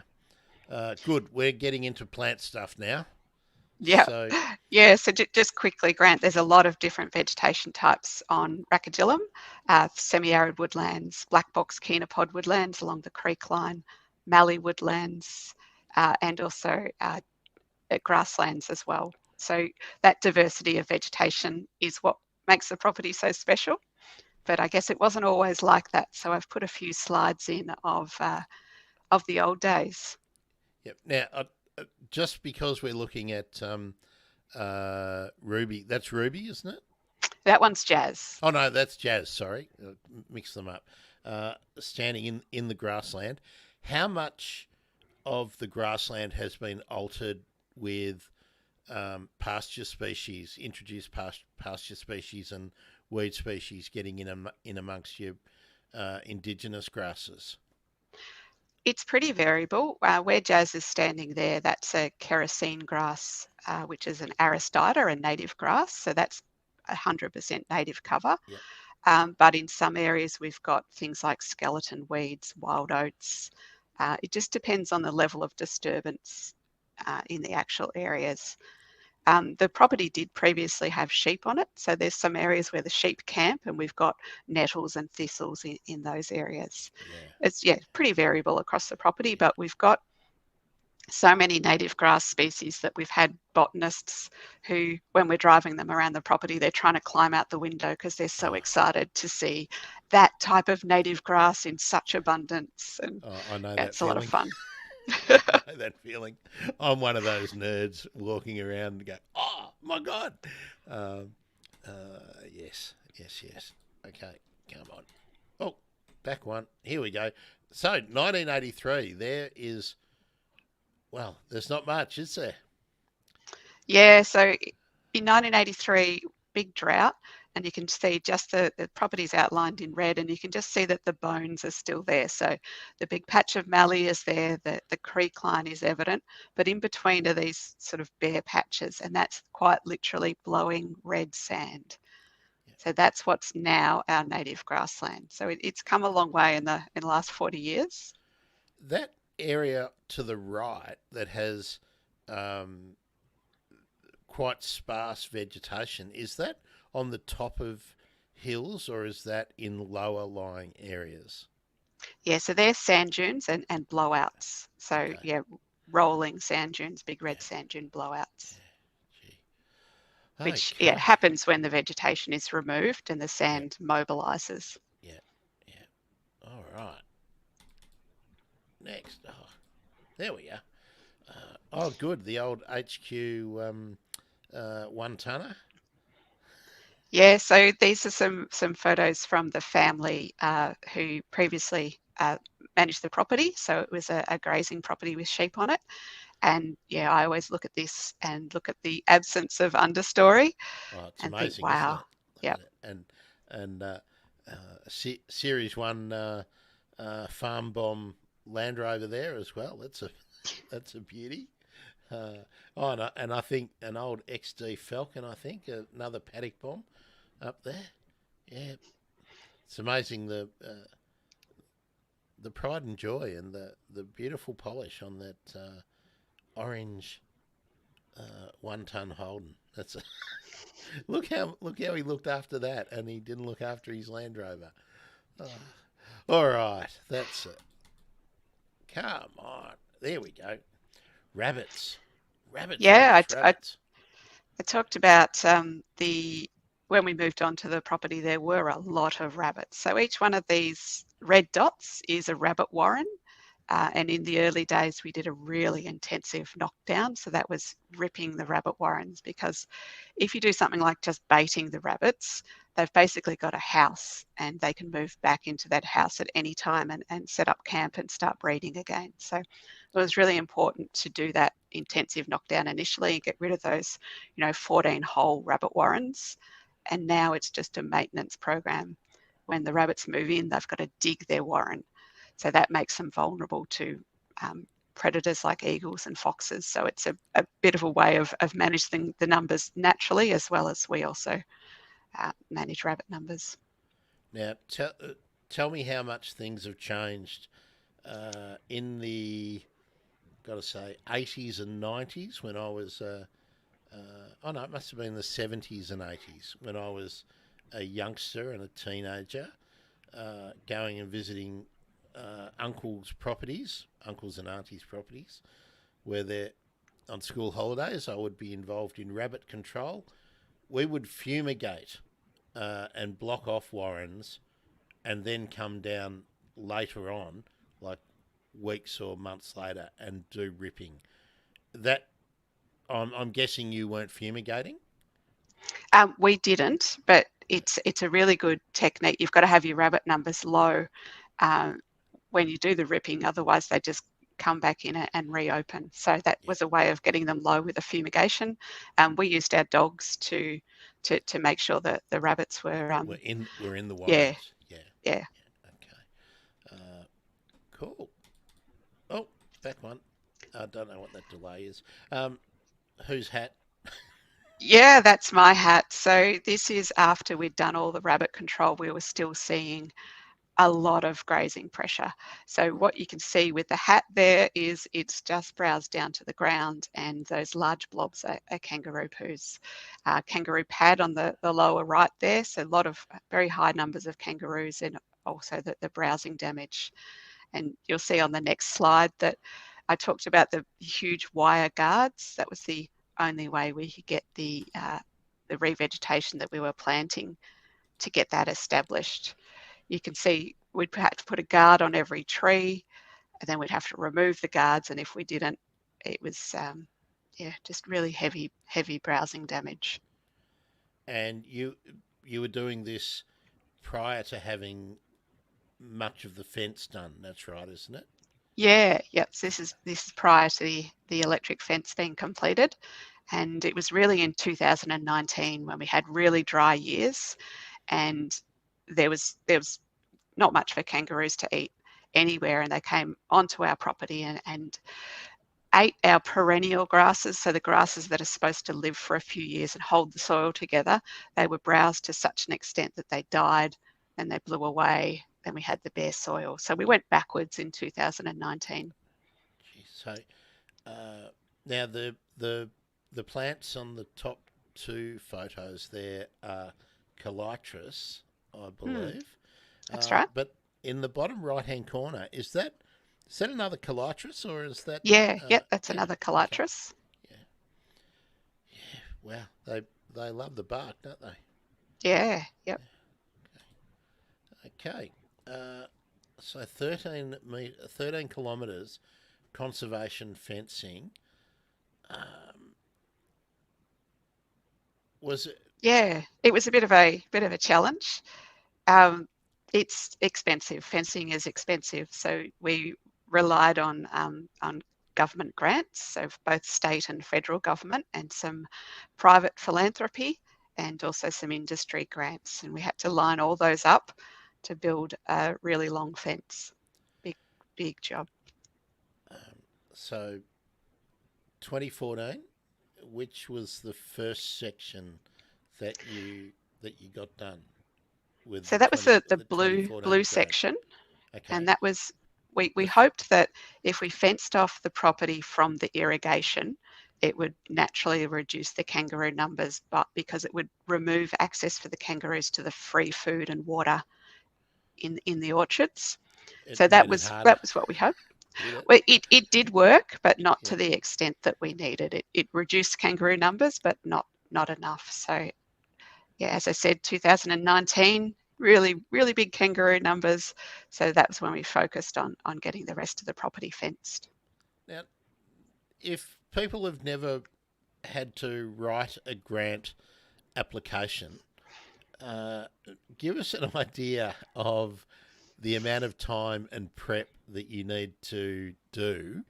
Good. We're getting into plant stuff now. Yeah. So just quickly, Grant, there's a lot of different vegetation types on Racagillum, semi-arid woodlands, black box chenopod woodlands along the creek line, mallee woodlands, and also grasslands as well. So that diversity of vegetation is what makes the property so special. But I guess it wasn't always like that. So I've put a few slides in of the old days. Yep. Now, just because we're looking at Ruby, that's Ruby, isn't it? That one's Jazz. Oh no, that's Jazz. Sorry, mix them up. Standing in the grassland, how much of the grassland has been altered with pasture species, introduced pasture species and weed species getting in amongst your indigenous grasses? It's pretty variable. Where Jazz is standing there, that's a kerosene grass, which is an Aristida, a native grass. So that's 100% native cover. Yep. But in some areas, we've got things like skeleton weeds, wild oats. It just depends on the level of disturbance in the actual areas. The property did previously have sheep on it, so there's some areas where the sheep camp, and we've got nettles and thistles in those areas. Yeah. It's pretty variable across the property, but we've got so many native grass species that we've had botanists who, when we're driving them around the property, they're trying to climb out the window because they're so excited to see that type of native grass in such abundance. And I know yeah, that it's a lot of feeling. fun. I know that feeling. I'm one of those nerds walking around and go, oh my God. Um, yes, yes, yes. Okay, come on. Oh, back one. Here we go. So, 1983, there is, well, there's not much, is there? Yeah, so in 1983, big drought, and you can see just the properties outlined in red, and you can just see that the bones are still there. So the big patch of mallee is there, the creek line is evident, but in between are these sort of bare patches, and that's quite literally blowing red sand. So that's what's now our native grassland. So it's come a long way in the last 40 years. That area to the right that has um, quite sparse vegetation, is that on the top of hills or is that in lower lying areas? Yeah, so they're sand dunes and blowouts. So Okay. yeah, rolling sand dunes, big red Yeah. sand dune blowouts, Gee. which Okay. yeah happens when the vegetation is removed and the Yeah. sand mobilizes. Yeah. Yeah. All right. Next. Oh, there we are. Oh, good. The old HQ 1 tonner. Yeah, so these are some photos from the family who previously managed the property. So it was a grazing property with sheep on it. And yeah, I always look at this and look at the absence of understory Oh, it's and think, amazing, isn't wow, it? yeah. And Series 1 farm bomb Land Rover there as well. That's a beauty. And I think an old XD Falcon. I think another paddock bomb up there. Yeah, it's amazing the pride and joy and the beautiful polish on that orange 1 ton Holden. That's a, look how he looked after that, and he didn't look after his Land Rover. Oh. All right, that's it. Come on, there we go. Rabbits, rabbits, Yeah, rabbits, I rabbits. talked about the when we moved on to the property, there were a lot of rabbits. So each one of these red dots is a rabbit warren. And in the early days, we did a really intensive knockdown. So that was ripping the rabbit warrens, because if you do something like just baiting the rabbits, they've basically got a house and they can move back into that house at any time and set up camp and start breeding again. So it was really important to do that intensive knockdown initially and get rid of those, 14 whole rabbit warrens. And now it's just a maintenance program. When the rabbits move in, they've got to dig their warren. So that makes them vulnerable to predators like eagles and foxes. So it's a bit of a way of managing the numbers naturally, as well as we also manage rabbit numbers. Now, tell me how much things have changed in the, got to say, 80s and 90s when I was, oh no, it must have been the 70s and 80s when I was a youngster and a teenager, going and visiting uncles' properties, uncles and aunties' properties, where they're on school holidays. I would be involved in rabbit control. We would fumigate and block off warrens, and then come down later on, like weeks or months later, and do ripping. That I'm guessing you weren't fumigating. We didn't, but it's a really good technique. You've got to have your rabbit numbers low when you do the ripping, otherwise they just come back in and reopen. So that was a way of getting them low with a fumigation. We used our dogs to make sure that the rabbits were we're in the warrens. Yeah. Okay. Cool. Oh, back one. I don't know what that delay is. Whose hat? Yeah, that's my hat. So this is after we'd done all the rabbit control. We were still seeing a lot of grazing pressure. So what you can see with the hat there is it's just browsed down to the ground, and those large blobs are kangaroo poos. Kangaroo pad on the lower right there, so a lot of very high numbers of kangaroos, and also the browsing damage. And you'll see on the next slide that I talked about the huge wire guards. That was the only way we could get the revegetation that we were planting to get that established. You can see we'd have to put a guard on every tree, and then we'd have to remove the guards. And if we didn't, it was just really heavy browsing damage. And you were doing this prior to having much of the fence done. That's right, isn't it? Yeah, yep. So this is prior to the electric fence being completed, and it was really in 2019 when we had really dry years, and there was not much for kangaroos to eat anywhere, and they came onto our property and ate our perennial grasses, so the grasses that are supposed to live for a few years and hold the soil together. They were browsed to such an extent that they died and they blew away. Then we had the bare soil. So we went backwards in 2019. So now the plants on the top two photos there are calitris, I believe. That's right. But in the bottom right-hand corner, is that another calitris, or is that? That's another calitris. Okay. Yeah. Wow. They love the bark, don't they? Yeah. Yep. Okay. So 13 kilometres conservation fencing. Was it? Yeah, it was a bit of a challenge. It's expensive. Fencing is expensive, so we relied on government grants, so both state and federal government, and some private philanthropy, and also some industry grants. And we had to line all those up to build a really long fence. Big job. So 2014, which was the first section that you got done with? So that was the blue section, okay. And that was we hoped that if we fenced off the property from the irrigation, it would naturally reduce the kangaroo numbers, but because it would remove access for the kangaroos to the free food and water in the orchards. So that was what we hoped. Well, it did work, but not to the extent that we needed. It reduced kangaroo numbers, but not enough. So yeah, as I said, 2019, really big kangaroo numbers. So that was when we focused on getting the rest of the property fenced. Now, if people have never had to write a grant application, give us an idea of the amount of time and prep that you need to do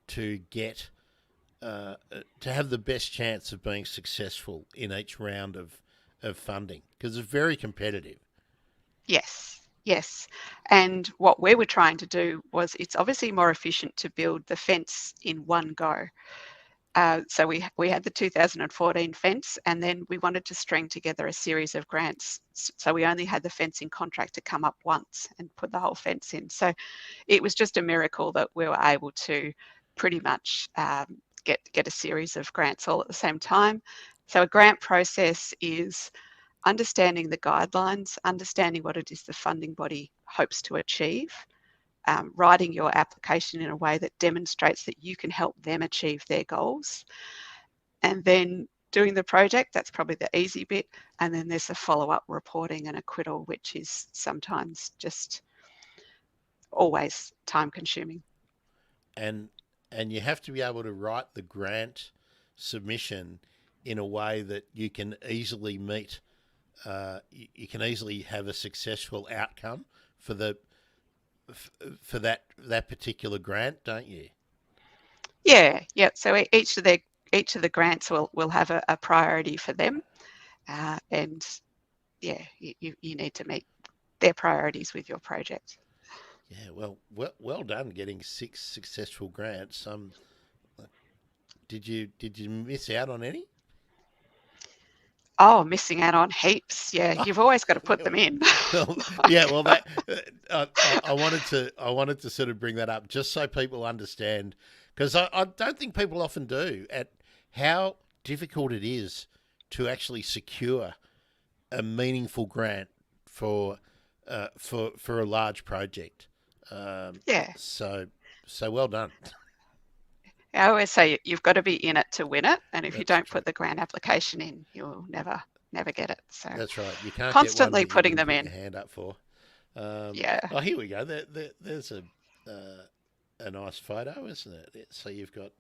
to get to have the best chance of being successful in each round of funding, because it's very competitive. Yes. And what we were trying to do was, it's obviously more efficient to build the fence in one go. So we had the 2014 fence, and then we wanted to string together a series of grants. So we only had the fencing contractor come up once and put the whole fence in. So it was just a miracle that we were able to pretty much get a series of grants all at the same time. So a grant process is understanding the guidelines, understanding what it is the funding body hopes to achieve, writing your application in a way that demonstrates that you can help them achieve their goals, and then doing the project. That's probably the easy bit. And then there's the follow-up reporting and acquittal, which is sometimes just always time-consuming. And you have to be able to write the grant submission in a way that you can easily meet. You can easily have a successful outcome for that particular grant, don't you? Yeah. So each of the grants will have a priority for them, and yeah, you need to meet their priorities with your project. Yeah, well done getting 6 successful grants. Did you miss out on any? Oh, missing out on heaps. Yeah, you've always got to put them in. That I wanted to sort of bring that up just so people understand, because I don't think people often do, at how difficult it is to actually secure a meaningful grant for a large project. Yeah. So well done. I always say you've got to be in it to win it, and if you That's don't true. put the grant application in, you'll never get it. So That's right. You can't get one constantly that you putting didn't them put your in. hand up for. Yeah. Oh, here we go. There's a nice photo, isn't it? So you've got.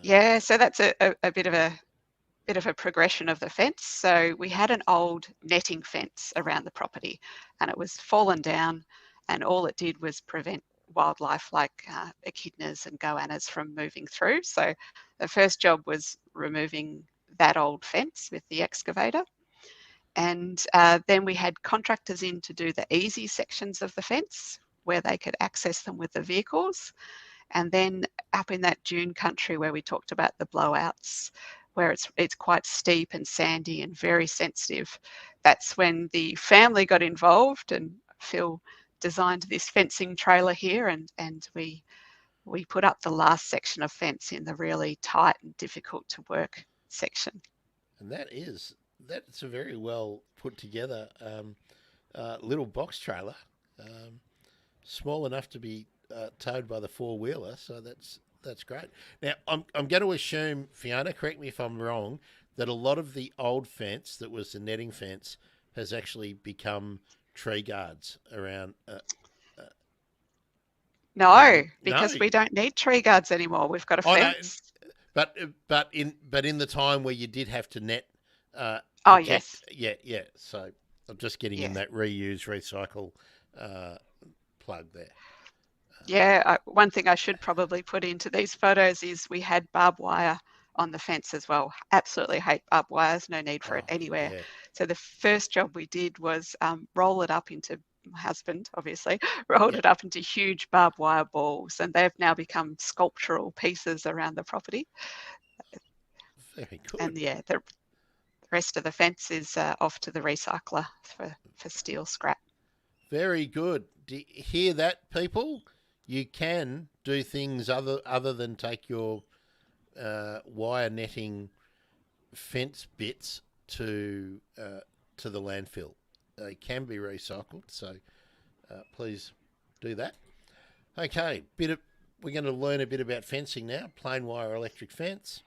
Yeah, so that's a bit of a progression of the fence. So we had an old netting fence around the property, and it was fallen down, and all it did was prevent wildlife like echidnas and goannas from moving through. So the first job was removing that old fence with the excavator. And then we had contractors in to do the easy sections of the fence where they could access them with the vehicles. And then up in that dune country where we talked about the blowouts, where it's quite steep and sandy and very sensitive, that's when the family got involved, and Phil designed this fencing trailer here, and we put up the last section of fence in the really tight and difficult to work section. And that's a very well put together little box trailer, small enough to be towed by the four wheeler. So that's great. Now I'm going to assume, Fiona, correct me if I'm wrong, that a lot of the old fence that was the netting fence has actually become tree guards around. No, because No. we don't need tree guards anymore. We've got a Oh no, fence. but in the time where you did have to net Oh, protect, yes. yeah. So I'm just getting in Yeah. that reuse recycle plug there. Yeah, one thing I should probably put into these photos is we had barbed wire on the fence as well. Absolutely hate barbed wires, no need for it Oh anywhere. yeah, So the first job we did was roll it up into, my husband obviously, rolled yeah, it up into huge barbed wire balls, and they've now become sculptural pieces around the property. very And good, yeah, the rest of the fence is off to the recycler for steel scrap. very good. Do you hear that, people? You can do things other than take your wire netting fence bits to the landfill. They can be recycled, so please do that. Okay, we're going to learn a bit about fencing now. Plain wire electric fence,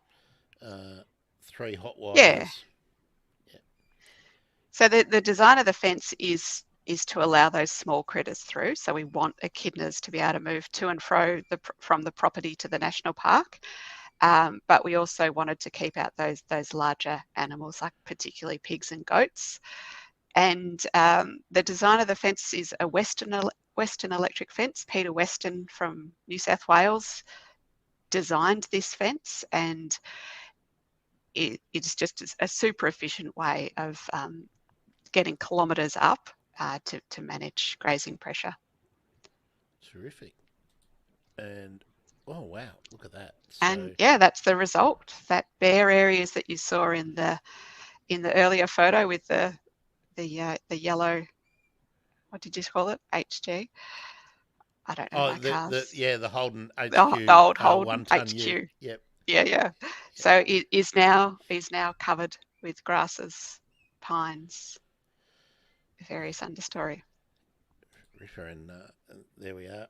3 hot Yeah. wires. Yeah. So the design of the fence is to allow those small critters through. So we want echidnas to be able to move to and fro from the property to the national park. But we also wanted to keep out those larger animals, like particularly pigs and goats. And the design of the fence is a Western electric fence. Peter Weston from New South Wales designed this fence, and it's just a super efficient way of getting kilometres up to manage grazing pressure. Terrific. And oh wow, look at that. And So yeah, that's the result. That bare areas that you saw in the earlier photo with the yellow, what did you call it? HG. I don't know my cars. the Holden The HQ old Holden 1 ton ute. HQ. Yep. Yeah. Yep. So it is now covered with grasses, pines, various understory. Ripper, and there we are.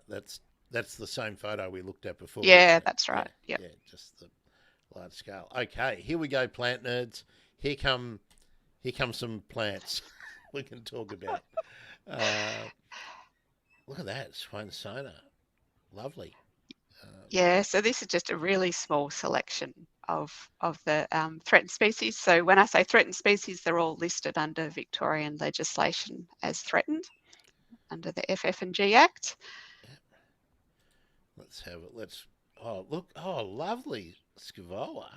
That's the same photo we looked at before. Yeah, Isn't it? that's right. Yep. Yeah, just the large scale. Okay, here we go, plant nerds. Here come some plants we can talk about. Look at that, Swansona. Lovely. Yeah, so this is just a really small selection of the threatened species. So when I say threatened species, they're all listed under Victorian legislation as threatened under the FF&G Act. Yeah. Let's have it. Oh, look. Oh, lovely. Scavola.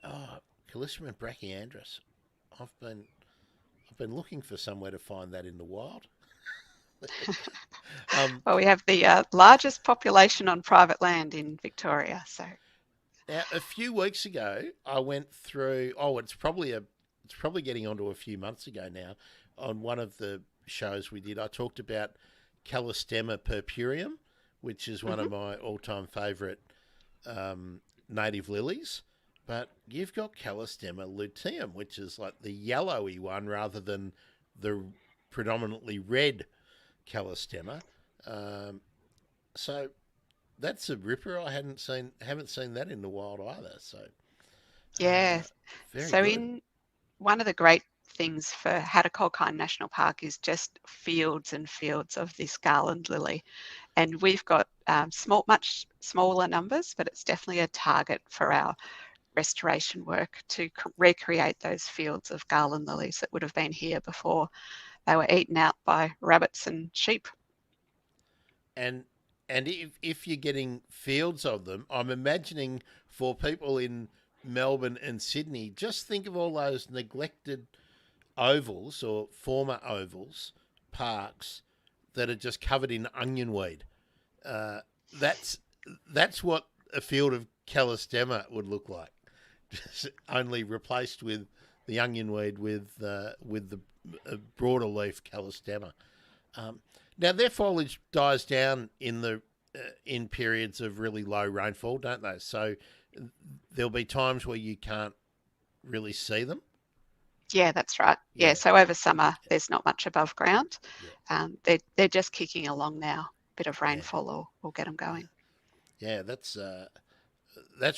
Oh, Callistrum brachyandrus. I've been looking for somewhere to find that in the wild. Well, we have the largest population on private land in Victoria. So now, a few weeks ago, I went through. Oh, it's probably getting onto a few months ago now. On one of the shows we did, I talked about Callistrema purpureum, which is one of my all-time favourite native lilies. But you've got Callistrema luteum, which is like the yellowy one rather than the predominantly red Callistrema. So that's a ripper. I haven't seen that in the wild either. So Yeah. very So good. in one of the great things for Hattacalkine National Park is just fields and fields of this garland lily. And we've got much smaller numbers, but it's definitely a target for our restoration work to recreate those fields of garland lilies that would have been here before they were eaten out by rabbits and sheep. And if you're getting fields of them, I'm imagining for people in Melbourne and Sydney, just think of all those neglected ovals or former ovals, parks that are just covered in onion weed. Uh, that's what a field of calistema would look like, just only replaced with the onion weed with the broader leaf calistema. Now their foliage dies down in periods of really low rainfall, don't they? So there'll be times where you can't really see them. Yeah, that's right. Yeah, so over summer there's not much above ground. Yeah. They're just kicking along now. Bit of rainfall will get them going. Yeah, that's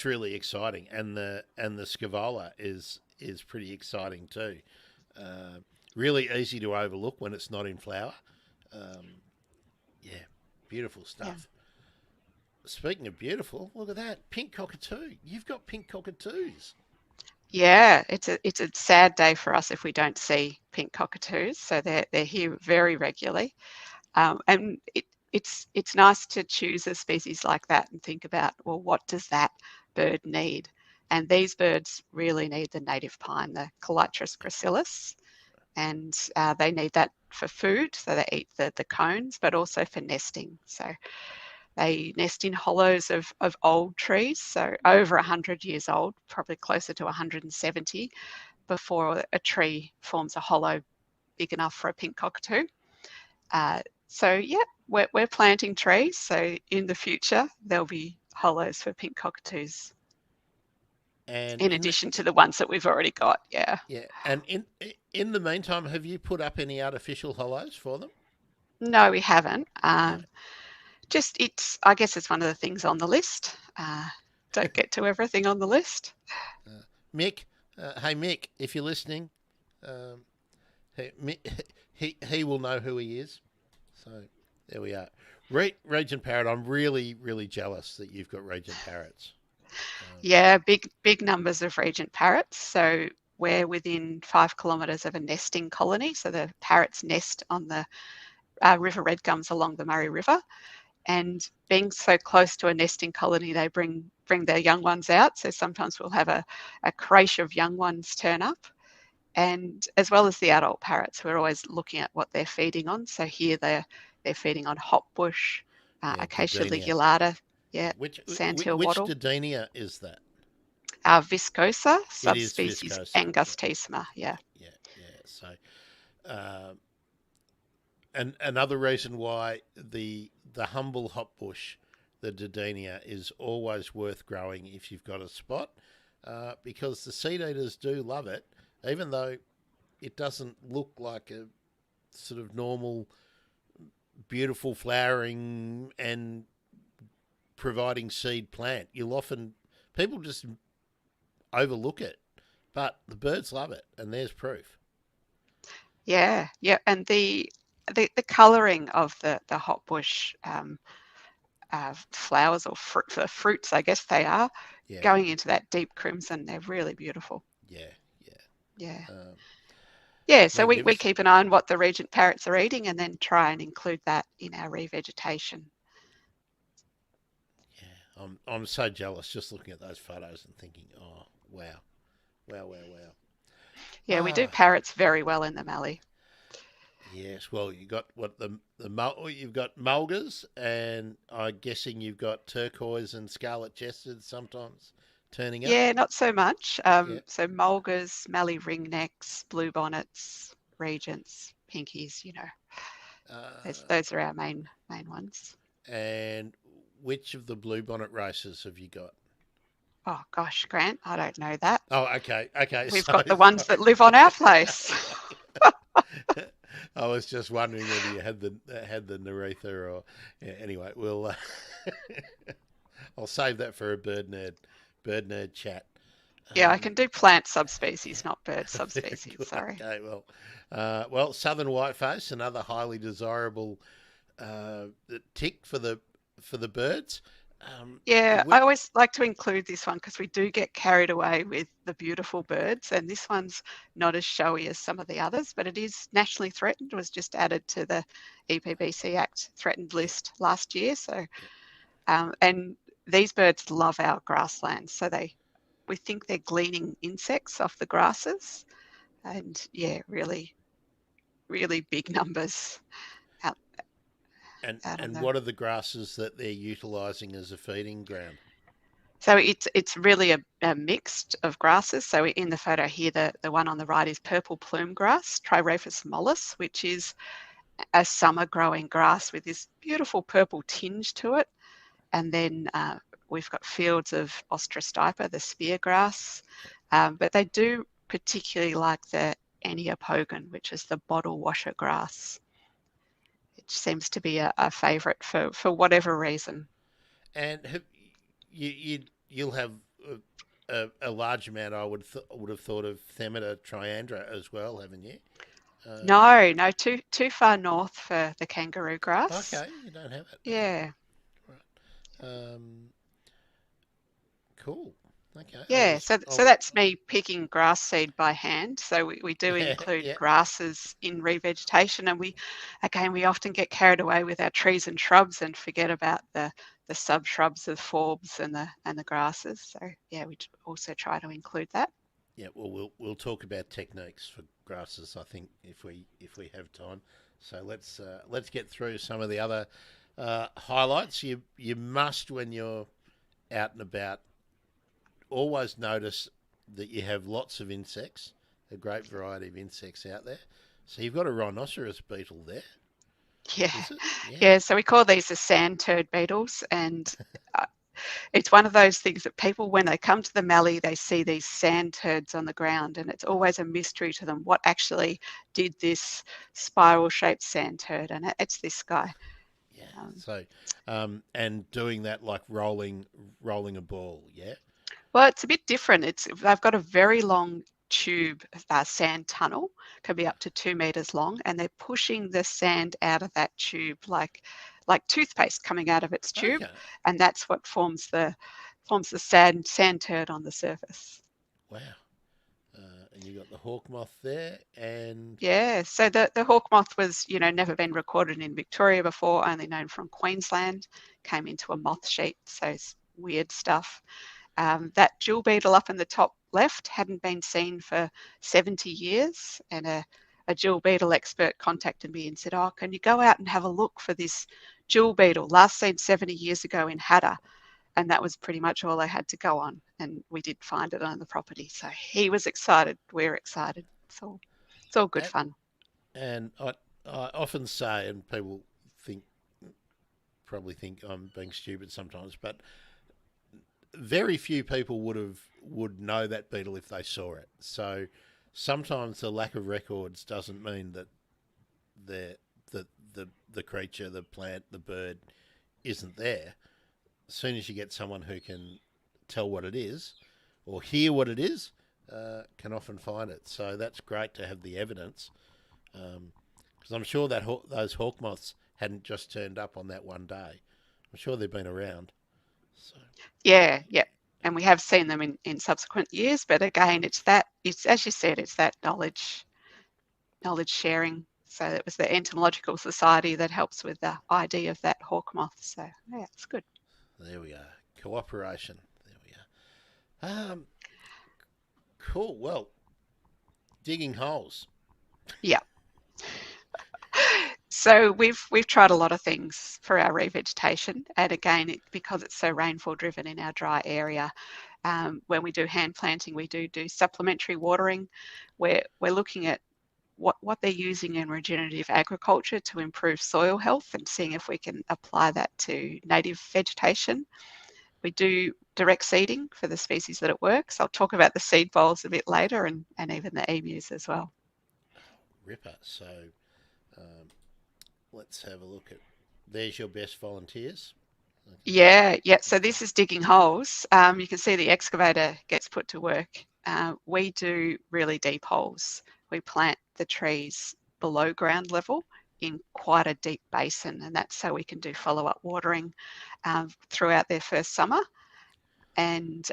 really exciting, and the scavola is pretty exciting too. Really easy to overlook when it's not in flower. Yeah, beautiful stuff. Yeah. Speaking of beautiful, look at that pink cockatoo. You've got pink cockatoos. Yeah, it's a sad day for us if we don't see pink cockatoos. So they're here very regularly, and it's nice to choose a species like that and think about, well, what does that bird need? And these birds really need the native pine, the Calitris gracilis, and they need that for food, so they eat the cones, but also for nesting. So they nest in hollows of old trees, so over 100 years old, probably closer to 170, before a tree forms a hollow big enough for a pink cockatoo. So yeah, we're planting trees, so in the future there'll be hollows for pink cockatoos. And in addition to the ones that we've already got, yeah. Yeah, and in the meantime, have you put up any artificial hollows for them? No, we haven't. I guess it's one of the things on the list. Don't get to everything on the list. Mick, hey Mick, if you're listening, he will know who he is. So there we are. Regent parrot. I'm really jealous that you've got regent parrots. Yeah, big numbers of regent parrots. So we're within 5 kilometres of a nesting colony. So the parrots nest on the river red gums along the Murray River. And being so close to a nesting colony, they bring their young ones out. So sometimes we'll have a creche of young ones turn up. And as well as the adult parrots, we're always looking at what they're feeding on. So here they're feeding on hopbush, acacia ligulata, sandhill wattle. Which Didenia is that? Viscosa, subspecies angustissima, yeah. So, and another reason why the humble hopbush, the Didenia, is always worth growing if you've got a spot, because the seed eaters do love it, even though it doesn't look like a sort of normal, beautiful flowering and providing seed plant. People just overlook it, but the birds love it, and there's proof. Yeah, and the colouring of the hopbush flowers or fruits, I guess they are, going into that deep crimson. They're really beautiful. So we keep an eye on what the regent parrots are eating and then try and include that in our revegetation. Yeah, I'm so jealous just looking at those photos and thinking, oh, wow. Yeah, we do parrots very well in the Mallee. Yes, well, you got you've got mulgars, and I'm guessing you've got turquoise and scarlet chested sometimes turning up. Yeah, not so much. So mulgars, Mallee ringnecks, bluebonnets, regents, pinkies. Those are our main ones. And which of the bluebonnet races have you got? Oh gosh, Grant, I don't know that. Oh, okay. We've got the ones that live on our place. I was just wondering whether you had the Neretha or yeah, anyway. We'll I'll save that for a bird nerd chat. Yeah, I can do plant subspecies, not bird Very subspecies. good. Sorry. Okay, well, southern whiteface, another highly desirable tick for the birds. Yeah, We, I always like to include this one because we do get carried away with the beautiful birds, and this one's not as showy as some of the others, but it is nationally threatened. It was just added to the EPBC Act threatened yeah, list last year. So, yeah, and these birds love our grasslands, so we think they're gleaning insects off the grasses, and yeah, really, really big numbers out out on and the. what are the grasses that they're utilising as a feeding ground? So it's really a mixed of grasses. So in the photo here, the one on the right is purple plume grass, Trirophis mollis, which is a summer growing grass with this beautiful purple tinge to it. And then we've got fields of Ostrostipa, the spear grass, but they do particularly like the Eniopogon, which is the bottle washer grass. It seems to be a favourite for whatever reason. And you'll have a large amount. I would have thought of Themata triandra as well, haven't you? No, too far north for the kangaroo grass. Okay, you don't have it. Okay, Yeah, right. Cool. Okay, yeah. So that's me picking grass seed by hand. So we do yeah, include yeah, grasses in revegetation, and we often get carried away with our trees and shrubs and forget about the sub shrubs of forbs and the grasses. So yeah, we also try to include that. yeah. Well, we'll talk about techniques for grasses. I think if we have time. So let's get through some of the other highlights. You must, when you're out and about, always notice that you have lots of insects, a great variety of insects out there. So you've got a rhinoceros beetle there, Yeah, is it? Yeah. yeah. So we call these the sand turd beetles, and uh, it's one of those things that people, when they come to the Mallee, they see these sand turds on the ground, and it's always a mystery to them what actually did this spiral-shaped sand turd, and it's this guy. Yeah. Um, So, and doing that like rolling a ball. Yeah. well, it's a bit different. They've got a very long tube, sand tunnel, can be up to 2 meters long, and they're pushing the sand out of that tube like toothpaste coming out of its tube, Okay. and that's what forms the sand turd on the surface. Wow. And you got the hawk moth there, and Yeah, so the hawk moth was, never been recorded in Victoria before, only known from Queensland, came into a moth sheet, so it's weird stuff. That jewel beetle up in the top left hadn't been seen for 70 years, and a jewel beetle expert contacted me and said, "Oh, can you go out and have a look for this jewel beetle, last seen 70 years ago in Hatta?" And that was pretty much all I had to go on, and we did find it on the property. So he was excited, we're excited. It's all good and, fun. and I often say, and people think probably think I'm being stupid sometimes, but very few people would know that beetle if they saw it. So sometimes the lack of records doesn't mean that the creature, the plant, the bird isn't there. As soon as you get someone who can tell what it is or hear what it is, can often find it. So that's great to have the evidence, because I'm sure that those hawk moths hadn't just turned up on that one day. I'm sure they've been around. So Yeah, yeah. And we have seen them in subsequent years, but again, it's as you said, it's that knowledge sharing. So it was the Entomological Society that helps with the ID of that hawk moth. So yeah, it's good. there we are, cooperation. There we are. Cool. Well, digging holes. Yeah. So we've tried a lot of things for our revegetation, and again, because it's so rainfall driven in our dry area, when we do hand planting, we do supplementary watering. We're looking at what they're using in regenerative agriculture to improve soil health and seeing if we can apply that to native vegetation. We do direct seeding for the species that it works. I'll talk about the seed bowls a bit later, and even the emus as well. Ripper. So Let's have a look at. There's your best volunteers. Okay. Yeah. So this is digging holes. You can see the excavator gets put to work. We do really deep holes. We plant the trees below ground level in quite a deep basin, and that's so we can do follow-up watering throughout their first summer. And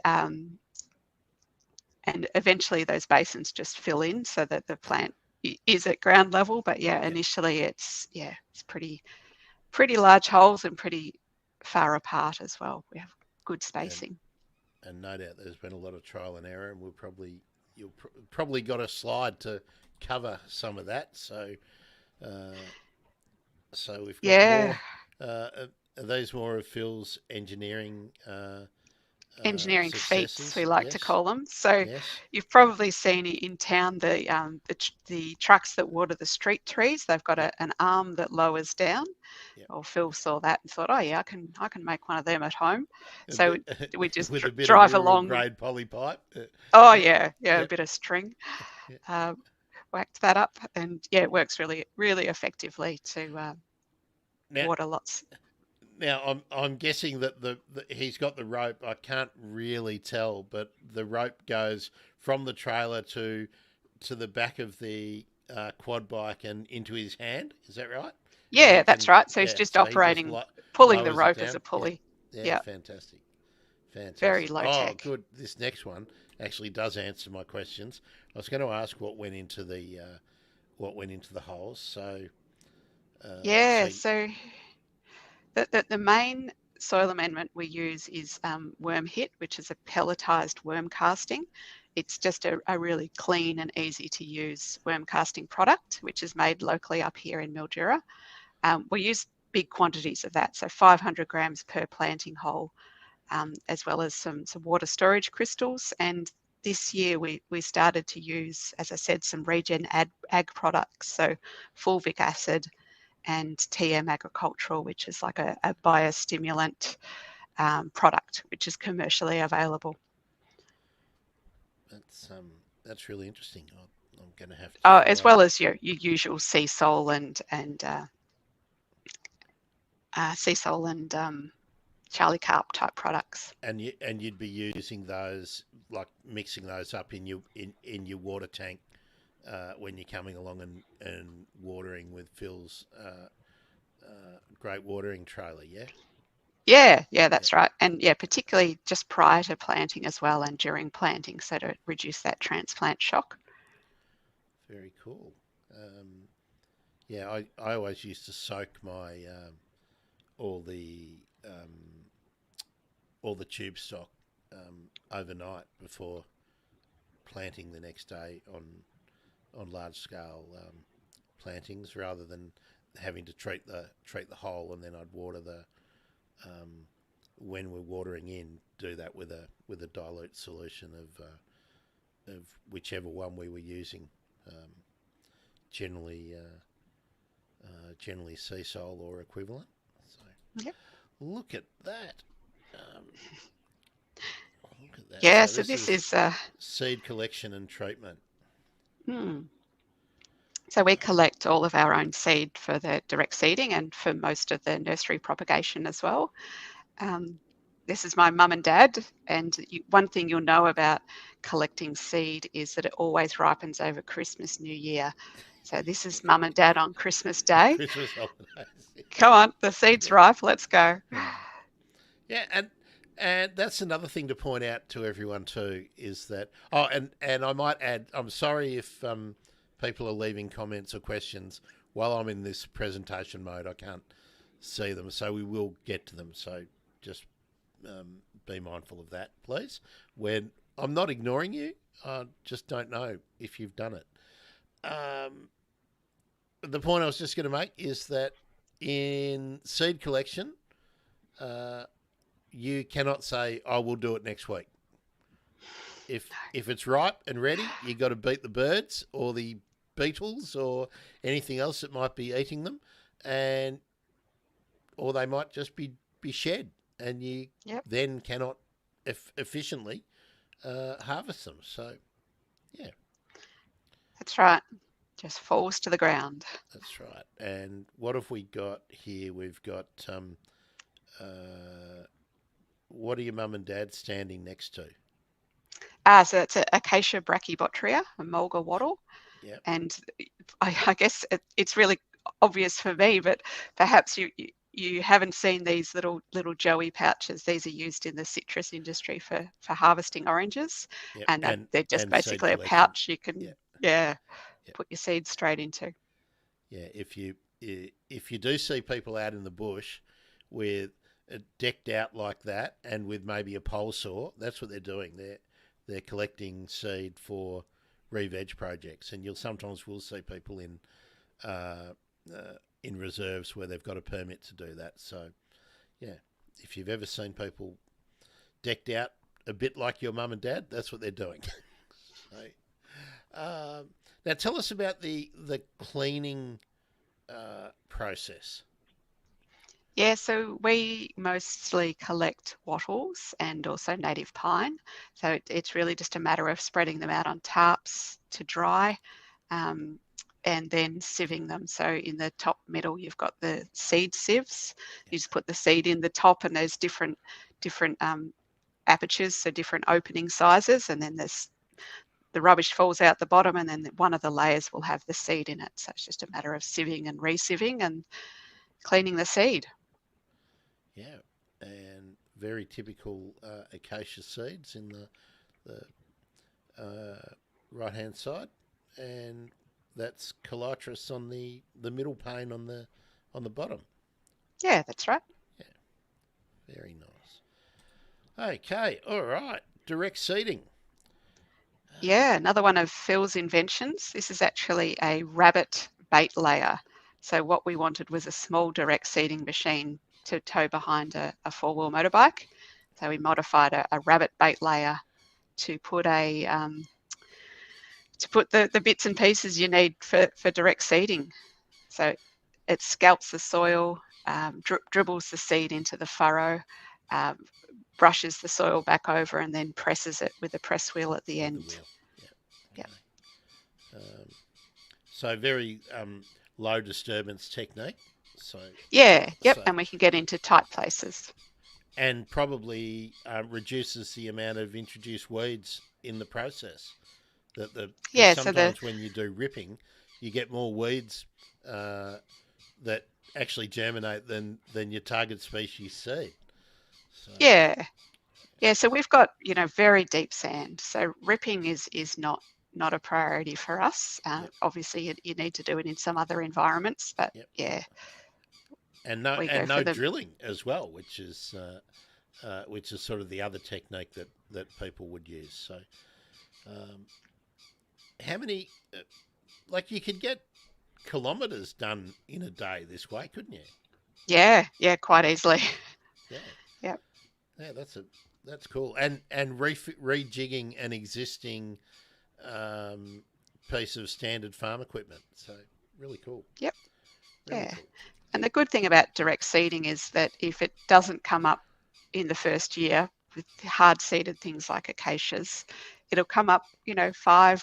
eventually those basins just fill in so that the plant is at ground level. But initially it's pretty large holes and pretty far apart as well. We have good spacing. And no doubt there's been a lot of trial and error, and you'll probably got a slide to cover some of that. So we've got more. Are these more of Phil's engineering? Engineering successes? feats, we like to call them. So yes. You've probably seen in town the trucks that water the street trees. They've got an arm that lowers down. Yep. Well, Phil saw that and thought, oh yeah, I can make one of them at home. So we just with a bit drive of along. grade poly pipe. A bit of string. Whacked that up, and it works really, really effectively to water lots. Now I'm guessing that he's got the rope. I can't really tell, but the rope goes from the trailer to the back of the quad bike and into his hand. Is that right? Yeah, that's right. So he's just operating, pulling the rope as a pulley. Yeah, fantastic. Very low tech. Oh, good. This next one actually does answer my questions. I was going to ask what went into the holes. So the main soil amendment we use is Worm Hit, which is a pelletized worm casting. It's just a really clean and easy to use worm casting product, which is made locally up here in Mildura. We use big quantities of that, so 500 grams per planting hole, as well as some water storage crystals. And this year we started to use, as I said, some regen ag products, so fulvic acid and TM Agricultural, which is like a biostimulant product, which is commercially available. That's really interesting. I'm going to have to. As well as your usual sea salt and Charlie Carp type products. And you'd be using those, like mixing those up in your water tank when you're coming along and watering with Phil's great watering trailer, yeah? Yeah, that's right. And particularly just prior to planting as well and during planting, so to reduce that transplant shock. Very cool. I always used to soak my all the tube stock overnight before planting the next day on large scale plantings, rather than having to treat the hole, and then I'd water the when we're watering in, do that with a dilute solution of whichever one we were using, generally sea salt or equivalent. So look at that. Look at that. Yeah, so this is seed collection and treatment. So we collect all of our own seed for the direct seeding and for most of the nursery propagation as well. This is my mum and dad, and one thing you'll know about collecting seed is that it always ripens over Christmas, New Year. So this is mum and dad on Christmas Day. Christmas holidays. Come on, the seed's ripe, let's go. Yeah, and that's another thing to point out to everyone too, is that, and I might add, I'm sorry if people are leaving comments or questions while I'm in this presentation mode. I can't see them, so we will get to them. So just be mindful of that, please. When I'm not ignoring you, I just don't know if you've done it. The point I was just going to make is that in seed collection, you cannot say, "I will do it next week." If it's ripe and ready, you got to beat the birds or the beetles or anything else that might be eating them, or they might just be shed, and you then cannot efficiently harvest them. So, yeah, that's right. just falls to the ground. That's right. And what have we got here? We've got what are your mum and dad standing next to? So it's a Acacia brachybotria, a mulga wattle. Yep. And I guess it's really obvious for me, but perhaps you haven't seen these little joey pouches. These are used in the citrus industry for harvesting oranges, Yep. and they're just and basically seed a collection. pouch you can Yep. yeah Yep. put your seeds straight into. Yeah. If you do see people out in the bush with decked out like that and with maybe a pole saw, that's what they're doing. They're collecting seed for re-veg projects, and you'll sometimes will see people in reserves where they've got a permit to do that. So, yeah, if you've ever seen people decked out a bit like your mum and dad, that's what they're doing. So, now tell us about the cleaning process. Yeah, so we mostly collect wattles and also native pine. So it's really just a matter of spreading them out on tarps to dry, and then sieving them. So in the top middle, you've got the seed sieves. You just put the seed in the top, and there's different apertures, so different opening sizes, and then there's the rubbish falls out the bottom, and then one of the layers will have the seed in it. So it's just a matter of sieving and re-sieving and cleaning the seed. Yeah, and very typical acacia seeds in the right-hand side, and that's calatrus on the middle pane on the bottom. Yeah, that's right. Yeah, very nice. Okay, all right, direct seeding. Yeah, another one of Phil's inventions. This is actually a rabbit bait layer. So what we wanted was a small direct seeding machine to tow behind a four-wheel motorbike. So we modified a rabbit bait layer to put the bits and pieces you need for direct seeding. So it scalps the soil, dribbles the seed into the furrow, brushes the soil back over, and then presses it with a press wheel at the end. Yeah. Okay. So very low disturbance technique. So yep, and we can get into tight places. And probably reduces the amount of introduced weeds in the process. Sometimes when you do ripping, you get more weeds that actually germinate than your target species seed. So. Yeah. So we've got very deep sand. So ripping is not a priority for us. Obviously, you need to do it in some other environments, but yeah. And no drilling as well, which is sort of the other technique that people would use. So, how many? You could get kilometres done in a day this way, couldn't you? Yeah, quite easily. Yeah. Yep. Yeah, that's cool. And rejigging an existing piece of standard farm equipment. So really cool. Yep. Really cool. And the good thing about direct seeding is that if it doesn't come up in the first year with hard seeded things like acacias, it'll come up, 5-8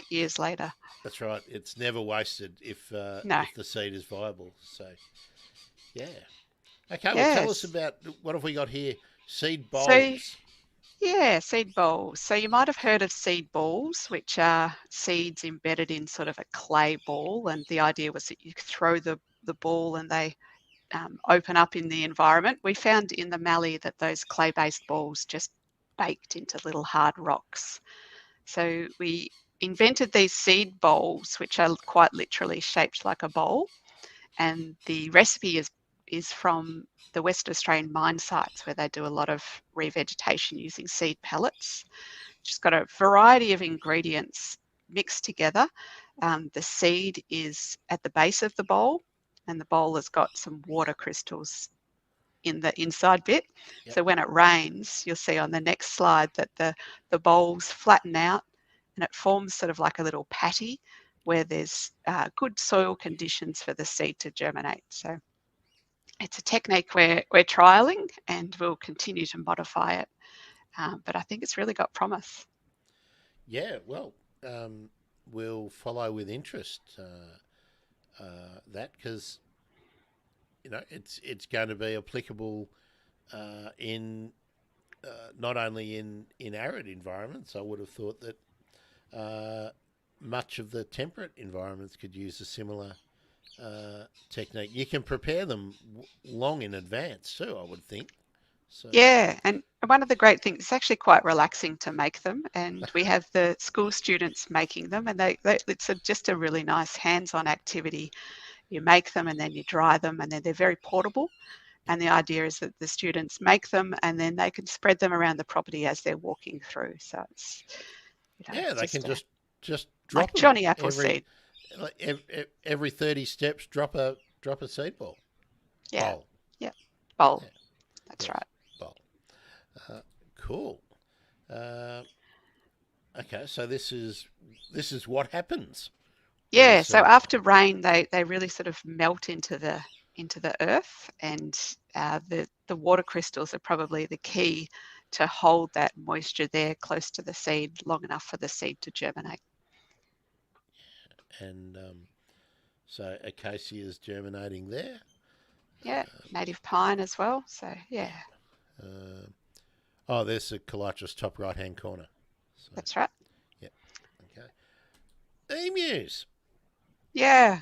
years later. That's right. It's never wasted if the seed is viable. So, yeah. Okay, well, tell us about what have we got here? Seed bowls. Seed bowls. So you might have heard of seed balls, which are seeds embedded in sort of a clay ball. And the idea was that you throw the ball and they open up in the environment. We found in the Mallee that those clay-based balls just baked into little hard rocks. So we invented these seed bowls, which are quite literally shaped like a bowl. And the recipe is from the West Australian mine sites where they do a lot of revegetation using seed pellets. Just got a variety of ingredients mixed together. The seed is at the base of the bowl, and the bowl has got some water crystals in the inside bit. Yep. So when it rains, you'll see on the next slide that the bowls flatten out and it forms sort of like a little patty where there's good soil conditions for the seed to germinate. So it's a technique we're trialling and we'll continue to modify it. But I think it's really got promise. Yeah, well, will follow with interest that, because it's going to be applicable in not only in arid environments. I would have thought that much of the temperate environments could use a similar technique. You can prepare them long in advance too, I would think. So Yeah, and one of the great things, it's actually quite relaxing to make them, and we have the school students making them, and it's just a really nice hands-on activity. You make them and then you dry them, and then they're very portable. And the idea is that the students make them and then they can spread them around the property as they're walking through. So it's, yeah, they can just like drop them Johnny Appleseed. every 30 steps. Drop a seed ball. Yeah. Bowl. Yeah. Bowl. Yeah. That's Yes. right. Bowl. Cool. Okay, so this is what happens. Yeah. So after rain, they really sort of melt into the earth, and the water crystals are probably the key to hold that moisture there close to the seed long enough for the seed to germinate. And so acacia is germinating there. Yeah, native pine as well. So yeah. Oh, there's the colitis top right hand corner. So, That's right. Yeah. Okay. Emus. Yeah.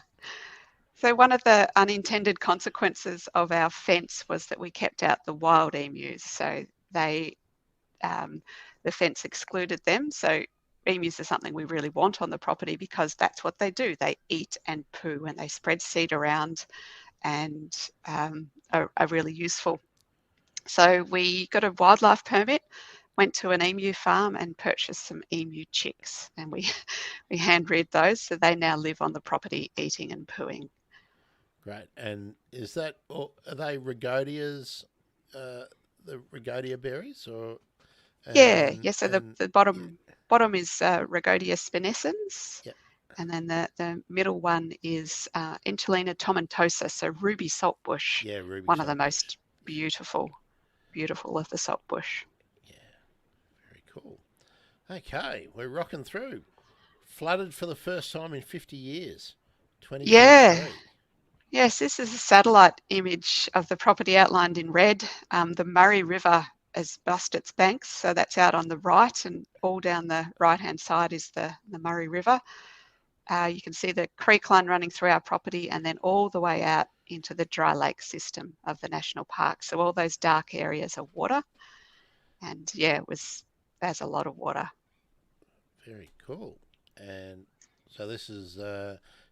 So one of the unintended consequences of our fence was that we kept out the wild emus. So the fence excluded them. So emus are something we really want on the property because that's what they do. They eat and poo, and they spread seed around, and are really useful. So we got a wildlife permit, went to an emu farm and purchased some emu chicks, and we hand reared those. So they now live on the property eating and pooing. Great. And is that, or are they rhagodias, the rhagodia berries, or? Yeah. So the bottom is Rhagodia spinescens. Yep. And then the middle one is Entulina tomentosa, so ruby saltbush. Yeah, ruby. One of the most beautiful of the saltbush. Yeah, very cool. Okay, we're rocking through. Flooded for the first time in 50 years. 2023. Yeah. Yes, this is a satellite image of the property outlined in red. The Murray River has bust its banks, so that's out on the right, and all down the right-hand side is the Murray River. You can see the creek line running through our property and then all the way out into the dry lake system of the national park. So all those dark areas are water, and yeah, there's a lot of water. Very cool. And so this is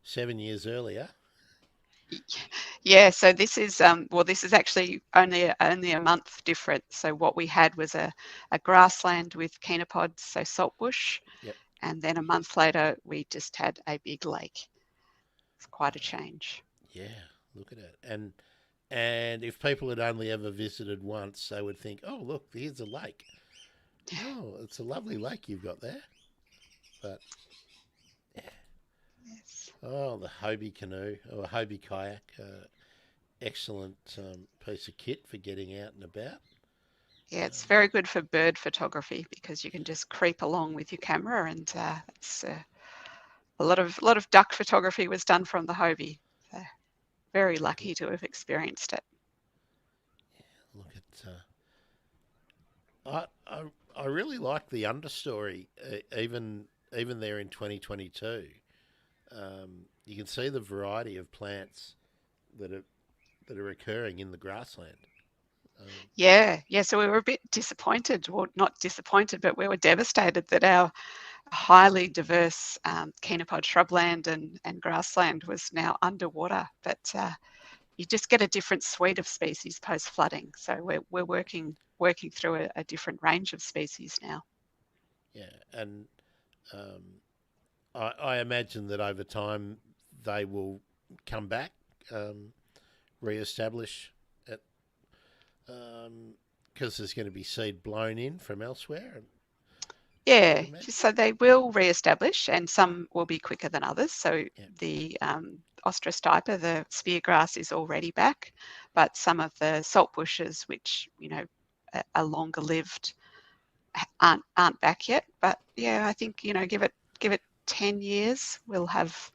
7 years earlier. Yeah, so this is actually only a month different. So what we had was a grassland with chenopod's, so saltbush. Yep. And then a month later, we just had a big lake. It's quite a change. Yeah, look at it. And if people had only ever visited once, they would think, oh, look, here's a lake. Oh, it's a lovely lake you've got there. But, yeah. Yes. Oh, the Hobie canoe, or Hobie kayak. Excellent piece of kit for getting out and about. Yeah, it's very good for bird photography because you can just creep along with your camera, and it's a lot of duck photography was done from the Hobie. So very lucky to have experienced it. Yeah, look at. I really like the understory, even there in 2022. You can see the variety of plants that are occurring in the grassland. Yeah. So we were a bit disappointed, well, not disappointed, but we were devastated that our highly diverse chenopod shrubland and grassland was now underwater. But you just get a different suite of species post flooding. So we're working through a different range of species now. Yeah, and I imagine that over time they will come back, re-establish it, because there's going to be seed blown in from elsewhere. Yeah, so they will re-establish, and some will be quicker than others. So the Ostrostipa, the spear grass, is already back, but some of the salt bushes, which are longer lived, aren't back yet. But yeah, I think give it 10 years, we'll have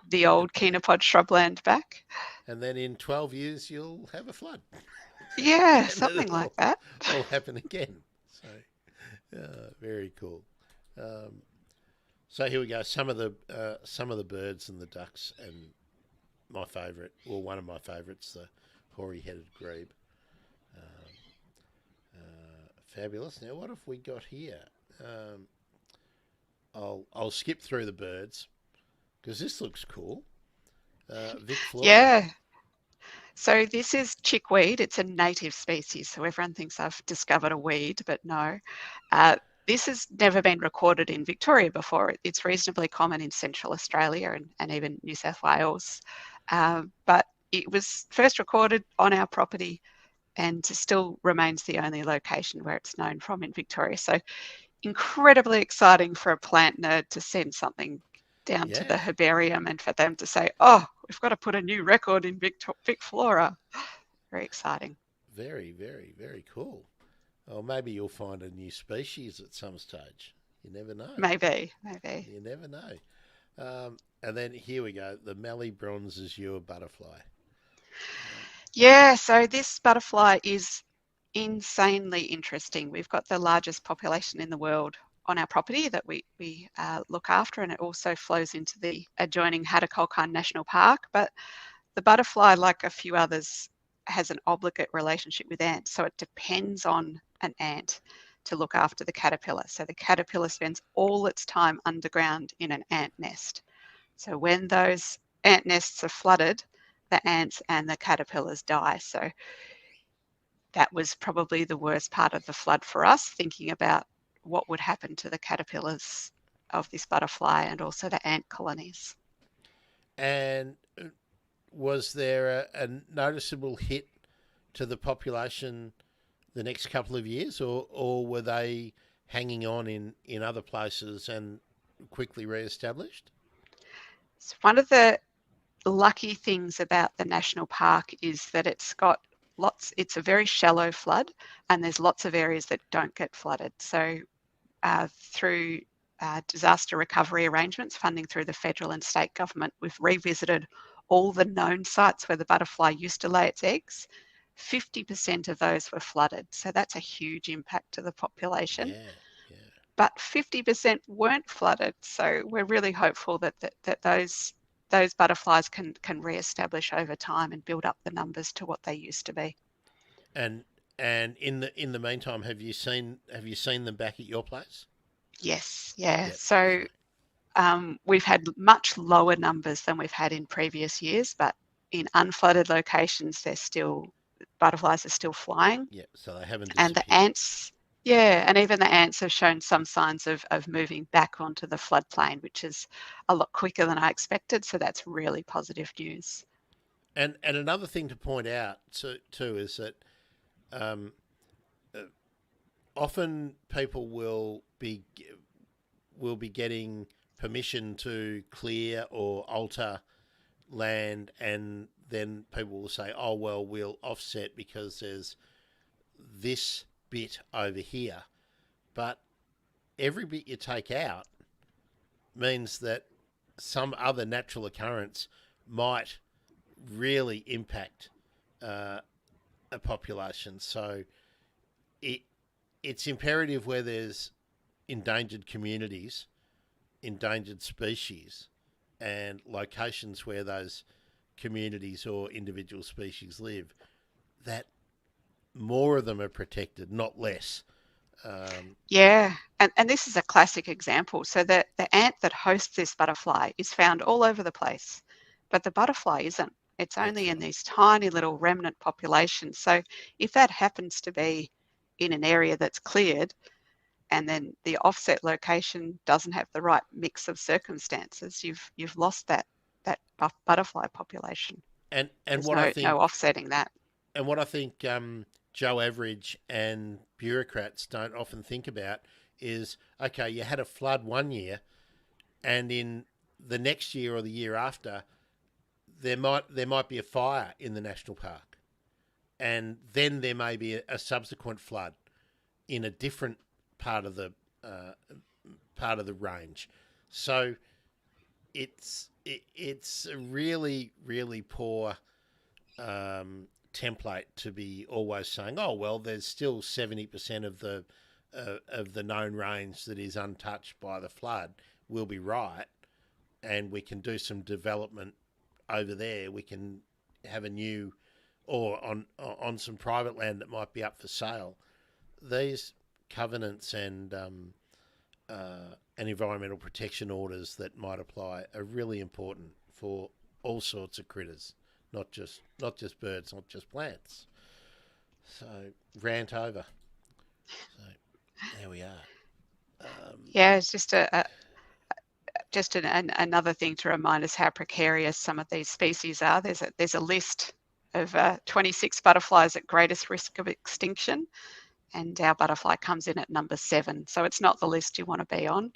the old Keenapod shrubland back. And then in 12 years, you'll have a flood. Yeah, And something it'll like that. all happen again. So, very cool. So here we go. Some of the birds and the ducks, and my favourite, well, one of my favourites, the hoary-headed grebe. Fabulous. Now, what have we got here? I'll skip through the birds because this looks cool. Vic Flora. Yeah. So this is chickweed. It's a native species. So everyone thinks I've discovered a weed, but no. This has never been recorded in Victoria before. It's reasonably common in Central Australia and even New South Wales. But it was first recorded on our property and still remains the only location where it's known from in Victoria. So incredibly exciting for a plant nerd to send something down to the herbarium and for them to say, oh, we've got to put a new record in Vic Flora. Very exciting. Very, very, very cool. Well, maybe you'll find a new species at some stage. You never know. Maybe. You never know. And then here we go, the Mallee Bronze Azure butterfly. Yeah, so this butterfly is insanely interesting. We've got the largest population in the world on our property that we look after, and it also flows into the adjoining Hattah National Park. But the butterfly, like a few others, has an obligate relationship with ants. So it depends on an ant to look after the caterpillar. So the caterpillar spends all its time underground in an ant nest. So when those ant nests are flooded, the ants and the caterpillars die. So that was probably the worst part of the flood for us, thinking about what would happen to the caterpillars of this butterfly and also the ant colonies. And was there a noticeable hit to the population the next couple of years, or were they hanging on in other places and quickly re-established? So one of the lucky things about the national park is that it's a very shallow flood, and there's lots of areas that don't get flooded. So through disaster recovery arrangements, funding through the federal and state government, we've revisited all the known sites where the butterfly used to lay its eggs. 50% of those were flooded. So that's a huge impact to the population. Yeah. But 50% weren't flooded. So we're really hopeful that those butterflies can re-establish over time and build up the numbers to what they used to be. And in the meantime, have you seen them back at your place? Yes, yeah. Yep. So we've had much lower numbers than we've had in previous years, but in unflooded locations, butterflies are still flying. Yeah, so they haven't disappeared. And the ants, and even the ants have shown some signs of moving back onto the floodplain, which is a lot quicker than I expected. So that's really positive news. And another thing to point out too is that often people will be getting permission to clear or alter land, and then people will say, oh, well, we'll offset because there's this bit over here. But every bit you take out means that some other natural occurrence might really impact a population. So it's imperative where there's endangered communities, endangered species, and locations where those communities or individual species live, that more of them are protected, not less. And this is a classic example. So the ant that hosts this butterfly is found all over the place, but the butterfly isn't. It's only in these tiny little remnant populations. So if that happens to be in an area that's cleared, and then the offset location doesn't have the right mix of circumstances, you've lost that butterfly population. And There's what I think no offsetting that. And what I think Joe Average and bureaucrats don't often think about is, okay, you had a flood one year, and in the next year or the year after, there might be a fire in the national park, and then there may be a subsequent flood in a different part of the part of the range. So it's a really, really poor template to be always saying, oh well, there's still 70% of the known range that is untouched by the flood. We'll be right, and we can do some development over there. We can have a new, or on some private land that might be up for sale. These covenants and environmental protection orders that might apply are really important for all sorts of critters, not just birds, not just plants. So rant over. So there we are. Yeah, it's just another thing to remind us how precarious some of these species are. There's a list of 26 butterflies at greatest risk of extinction, and our butterfly comes in at number 7. So it's not the list you want to be on.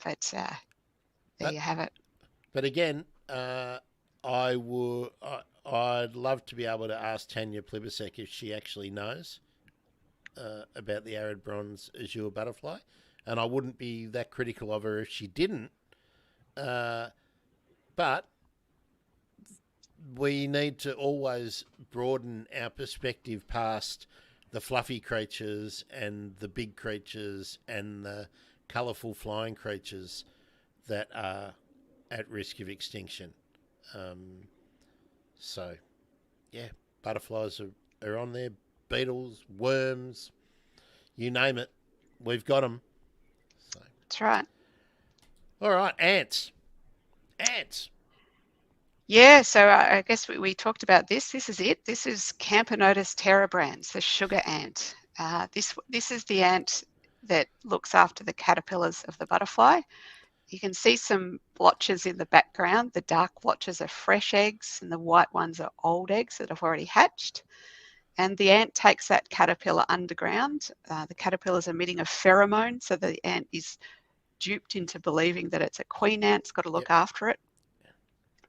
But there you have it. But again, I'd love to be able to ask Tanya Plibisek if she actually knows about the arid bronze azure butterfly, and I wouldn't be that critical of her if she didn't. But we need to always broaden our perspective past the fluffy creatures and the big creatures and the colourful flying creatures that are at risk of extinction. So, yeah, butterflies are on there, beetles, worms, you name it, we've got them. So. That's right. All right, ants. Yeah, so I guess we talked about this. This is it. This is Camponotus terebrans, the sugar ant. This is the ant that looks after the caterpillars of the butterfly. You can see some blotches in the background. The dark blotches are fresh eggs and the white ones are old eggs that have already hatched. And the ant takes that caterpillar underground. The caterpillar is emitting a pheromone, so the ant is duped into believing that it's a queen ant. It's got to look after it.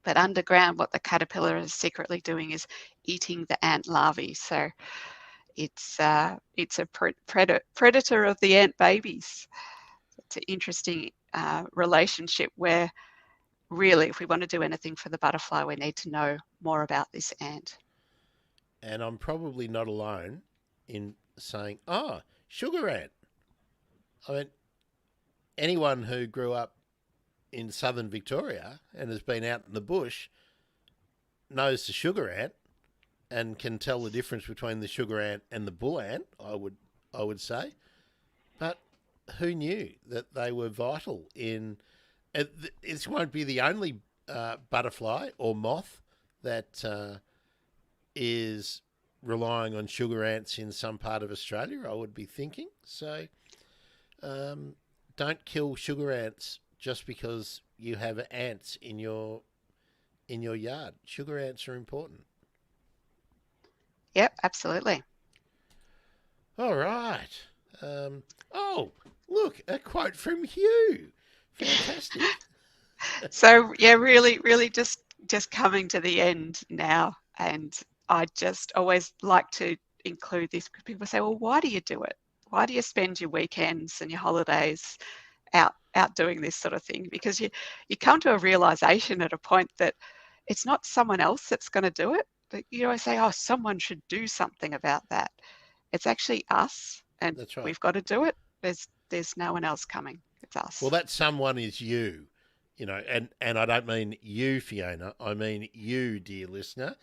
But underground, what the caterpillar is secretly doing is eating the ant larvae. So it's a predator of the ant babies. It's an interesting relationship where really, if we want to do anything for the butterfly, we need to know more about this ant. And I'm probably not alone in saying, sugar ant. I mean, anyone who grew up in southern Victoria and has been out in the bush knows the sugar ant and can tell the difference between the sugar ant and the bull ant, I would say. But who knew that they were vital in... This won't be the only butterfly or moth that is relying on sugar ants in some part of Australia, I would be thinking. So don't kill sugar ants just because you have ants in your yard. Sugar ants are important. Yep, absolutely. All right. Look, a quote from Hugh. Fantastic. So yeah, really just coming to the end now, and I just always like to include this because people say, well, why do you do it? Why do you spend your weekends and your holidays out doing this sort of thing? Because you come to a realization at a point that it's not someone else that's going to do it. But you always say, someone should do something about that. It's actually us, and That's right. We've got to do it. There's no one else coming. It's us. Well, that someone is you, and I don't mean you, Fiona. I mean you, dear listener.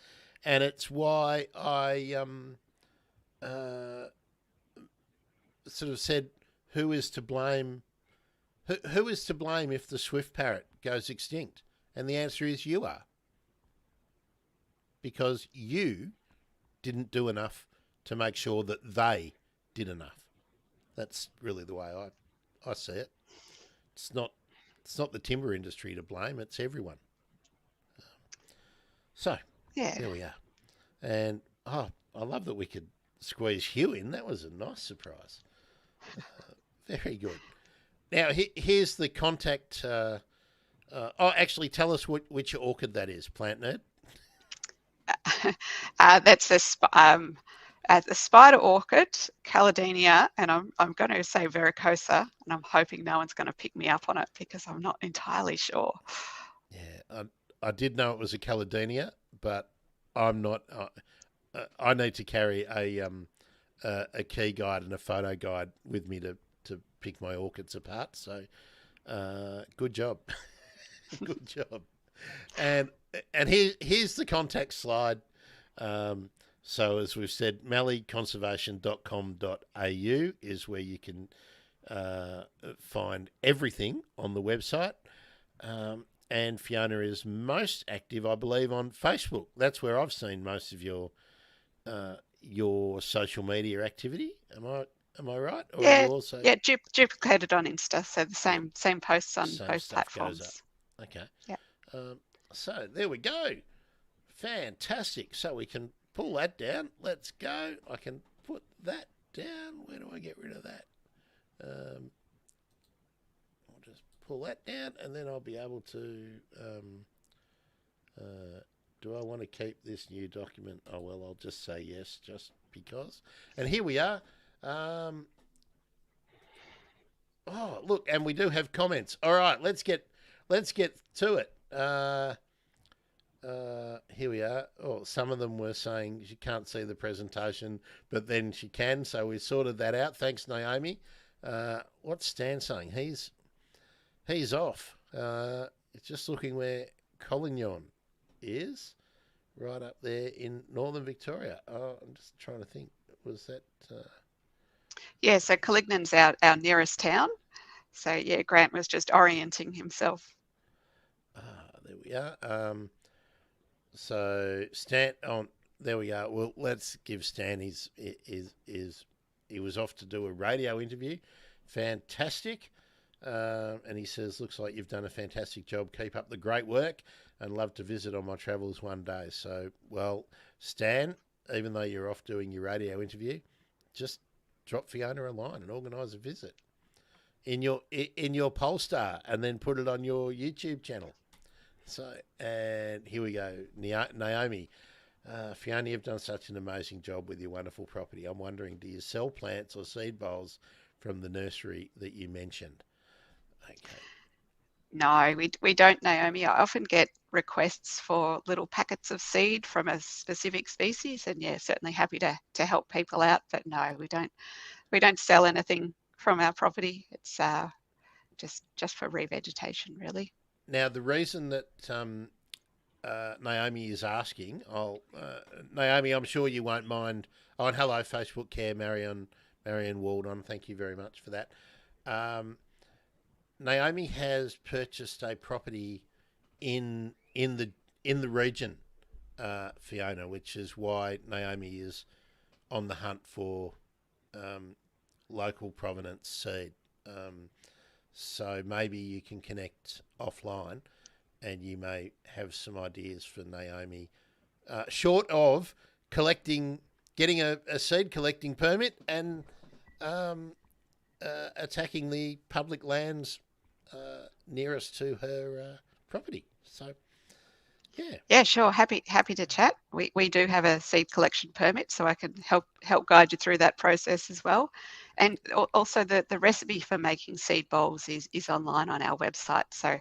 And it's why I sort of said, who is to blame? Who is to blame if the swift parrot goes extinct? And the answer is you are. Because you didn't do enough to make sure that they did enough. That's really the way I see it. It's not the timber industry to blame, it's everyone. So, yeah. There we are. And, I love that we could squeeze Hugh in. That was a nice surprise. Very good. Now, here's the contact. Actually, tell us which orchid that is, Plant Nerd. That's the spider orchid, Caladinia, and I'm going to say Vericosa, and I'm hoping no one's going to pick me up on it because I'm not entirely sure. Yeah, I did know it was a Caladinia, but I'm not. I need to carry a key guide and a photo guide with me to pick my orchids apart. So, good job, good job. And here's the contact slide. So as we've said, malleeconservation.com.au is where you can find everything on the website. And Fiona is most active, I believe, on Facebook. That's where I've seen most of your social media activity. Am I right? Or Yeah, you also duplicated on Insta, so the same posts on same both stuff goes platforms. up. Okay. Yeah. So there we go. Fantastic. So we can pull that down. Let's go. I can put that down. Where do I get rid of that? I'll just pull that down, and then I'll be able to. Do I want to keep this new document? Oh well, I'll just say yes, just because. And here we are. Oh look, and we do have comments. All right, let's get to it. Here we are. Oh, some of them were saying she can't see the presentation, but then she can. So we sorted that out. Thanks, Naomi. What's Stan saying? He's off. It's just looking where Collignon is, right up there in northern Victoria. Oh, I'm just trying to think. Was that? Yeah, so Collignan's our nearest town. So yeah, Grant was just orienting himself. There we are. So Stan, there we go. Well, let's give Stan he was off to do a radio interview. Fantastic. And he says, looks like you've done a fantastic job. Keep up the great work and love to visit on my travels one day. So, well, Stan, even though you're off doing your radio interview, just drop Fiona a line and organise a visit in your Polestar and then put it on your YouTube channel. So, and here we go. Naomi, Fiona, you've done such an amazing job with your wonderful property. I'm wondering, do you sell plants or seed bowls from the nursery that you mentioned? Okay. No, we don't, Naomi. I often get requests for little packets of seed from a specific species, and yeah, certainly happy to help people out. But no, we don't sell anything from our property. It's just for revegetation, really. Now, the reason that Naomi is asking, Naomi, I'm sure you won't mind. Oh, and hello, Facebook Care, Marion Waldon. Thank you very much for that. Naomi has purchased a property in the region, Fiona, which is why Naomi is on the hunt for local provenance seed. So maybe you can connect offline and you may have some ideas for Naomi, short of getting a seed collecting permit and attacking the public lands nearest to her property. So, yeah. Yeah, sure. Happy to chat. We do have a seed collection permit, so I can help guide you through that process as well. And also the recipe for making seed bowls is online on our website. So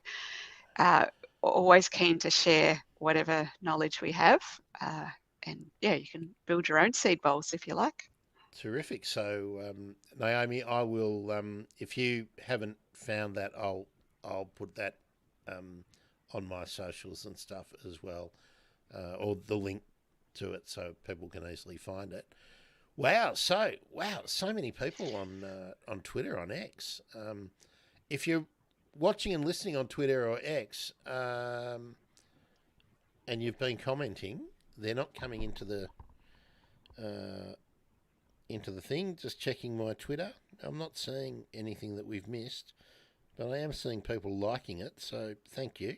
always keen to share whatever knowledge we have. And yeah, you can build your own seed bowls if you like. Terrific. So, Naomi, I will. If you haven't found that, I'll put that on my socials and stuff as well, or the link to it so people can easily find it. Wow, so many people on Twitter, on X. If you're watching and listening on Twitter or X, and you've been commenting, they're not coming into the thing. Just checking my Twitter. I'm not seeing anything that we've missed, but I am seeing people liking it, so thank you.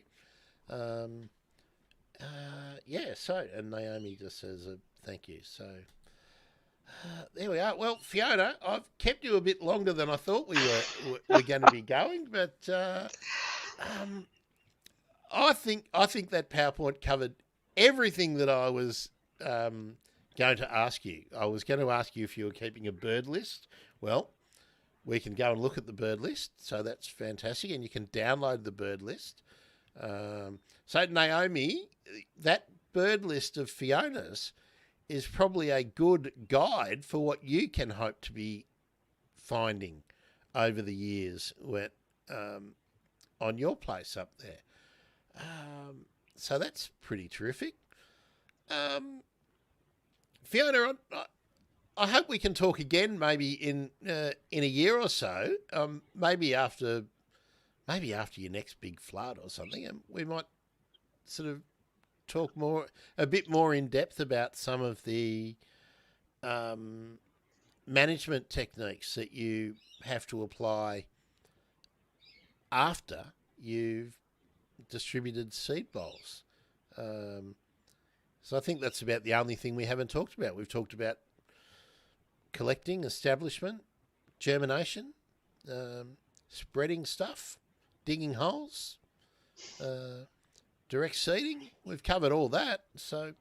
Yeah, so, and Naomi just says thank you. So there we are. Well, Fiona, I've kept you a bit longer than I thought we were going to be going, but I think that PowerPoint covered everything that I was going to ask you. I was going to ask you if you were keeping a bird list. Well, we can go and look at the bird list, so that's fantastic, and you can download the bird list. So Naomi, that bird list of Fiona's is probably a good guide for what you can hope to be finding over the years on your place up there. So that's pretty terrific. Fiona, I hope we can talk again, maybe in a year or so. Maybe after your next big flood or something, and we might sort of talk a bit more in depth about some of the management techniques that you have to apply after you've distributed seed bowls. So I think that's about the only thing we haven't talked about. We've talked about collecting, establishment, germination, spreading stuff, digging holes, direct seeding. We've covered all that. So,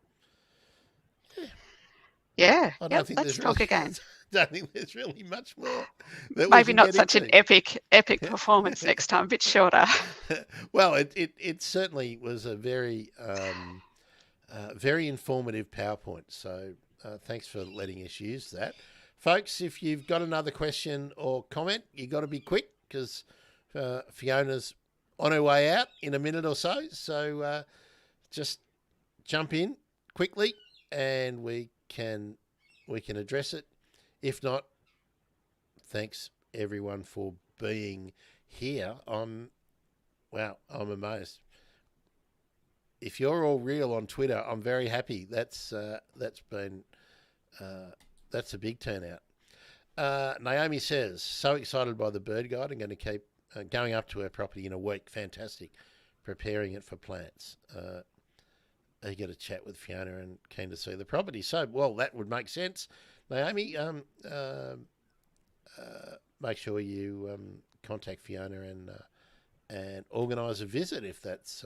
yeah. I don't think let's talk again. Don't think there's really much more. That Maybe not such an epic performance next time. A bit shorter. Well, it certainly was a very very informative PowerPoint. So thanks for letting us use that. Folks, if you've got another question or comment, you got to be quick because Fiona's on her way out in a minute or so. So just jump in quickly and we can address it. If not, thanks everyone for being here. I'm amazed. If you're all real on Twitter, I'm very happy. That's a big turnout. Naomi says, so excited by the bird guide. I'm going to keep going up to her property in a week. Fantastic. Preparing it for plants. Eager to chat with Fiona and keen to see the property. So, well, that would make sense. Naomi, make sure you contact Fiona and organise a visit if that's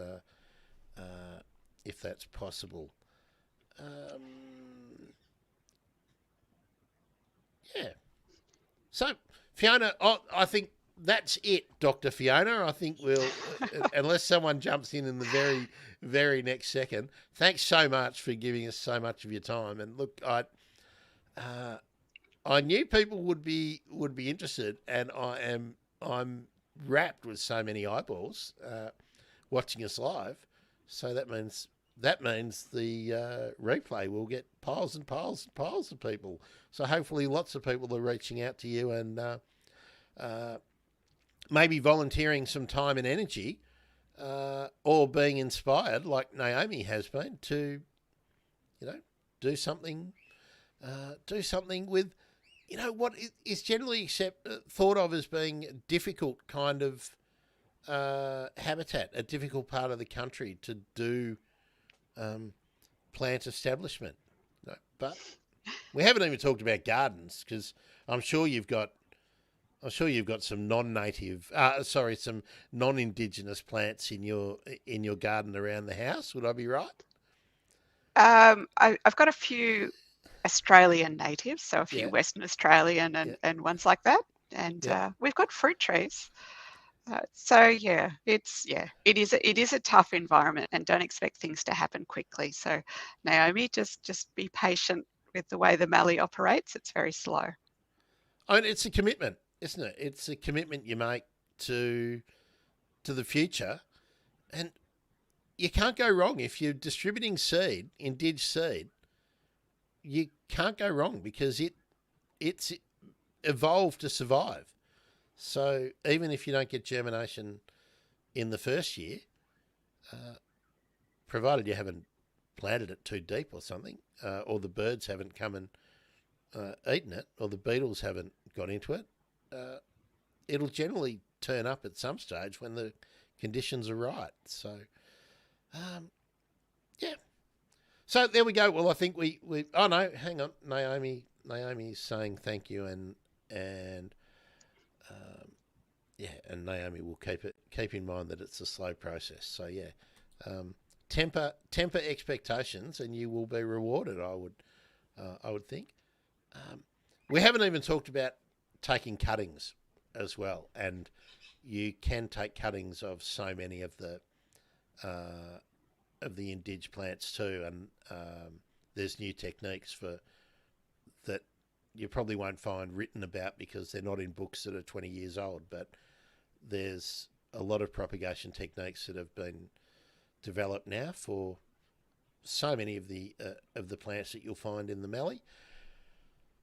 possible. Yeah. So, Fiona, I think that's it, Dr. Fiona. I think we'll, unless someone jumps in the very, very next second. Thanks so much for giving us so much of your time. And look, I knew people would be interested, and I'm wrapped with so many eyeballs watching us live. So that means the replay will get piles and piles and piles of people. So hopefully lots of people are reaching out to you and maybe volunteering some time and energy or being inspired like Naomi has been to, do something with, what is generally thought of as being a difficult kind of habitat, a difficult part of the country to do plant establishment. But we haven't even talked about gardens because I'm sure you've got some some non-indigenous plants in your garden around the house. Would I be right? I've got a few Australian natives, so a few Western Australian and ones like that, and we've got fruit trees. It is a tough environment, and don't expect things to happen quickly. So, Naomi, just be patient with the way the Mallee operates. It's very slow. And it's a commitment, isn't it? It's a commitment you make to the future, and you can't go wrong if you're distributing seed, Indig seed. You can't go wrong because it's evolved to survive. So even if you don't get germination in the first year, provided you haven't planted it too deep or something, or the birds haven't come and eaten it, or the beetles haven't got into it, it'll generally turn up at some stage when the conditions are right. So, So there we go. Well, I think we oh no, hang on. Naomi's saying thank you and Naomi will keep in mind that it's a slow process. So temper expectations and you will be rewarded. I would think. We haven't even talked about taking cuttings as well, and you can take cuttings of so many of the indige plants too, and there's new techniques for that you probably won't find written about because they're not in books that are 20 years old, but there's a lot of propagation techniques that have been developed now for so many of the plants that you'll find in the Mallee.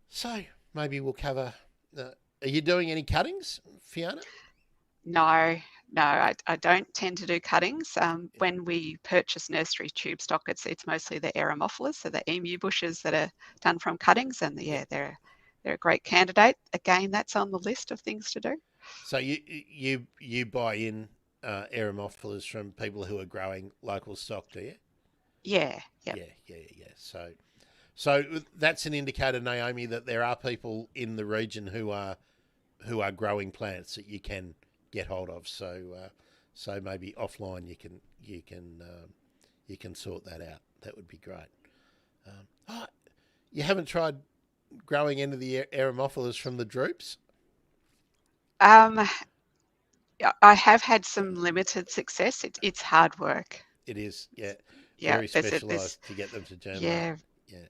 So maybe we'll cover. Are you doing any cuttings, Fiona? No, I don't tend to do cuttings. When we purchase nursery tube stock, it's mostly the eremophilas, so the emu bushes that are done from cuttings, and they're a great candidate. Again, that's on the list of things to do. So you buy in eremophilas from people who are growing local stock, do you? Yeah. So that's an indicator, Naomi, that there are people in the region who are growing plants that you can get hold of. So maybe offline you can sort that out. That would be great. You haven't tried growing into the eremophilas from the drupes? I have had some limited success. It's hard work. It is, yeah. Yeah, Very specialised to get them to germinate. Yeah,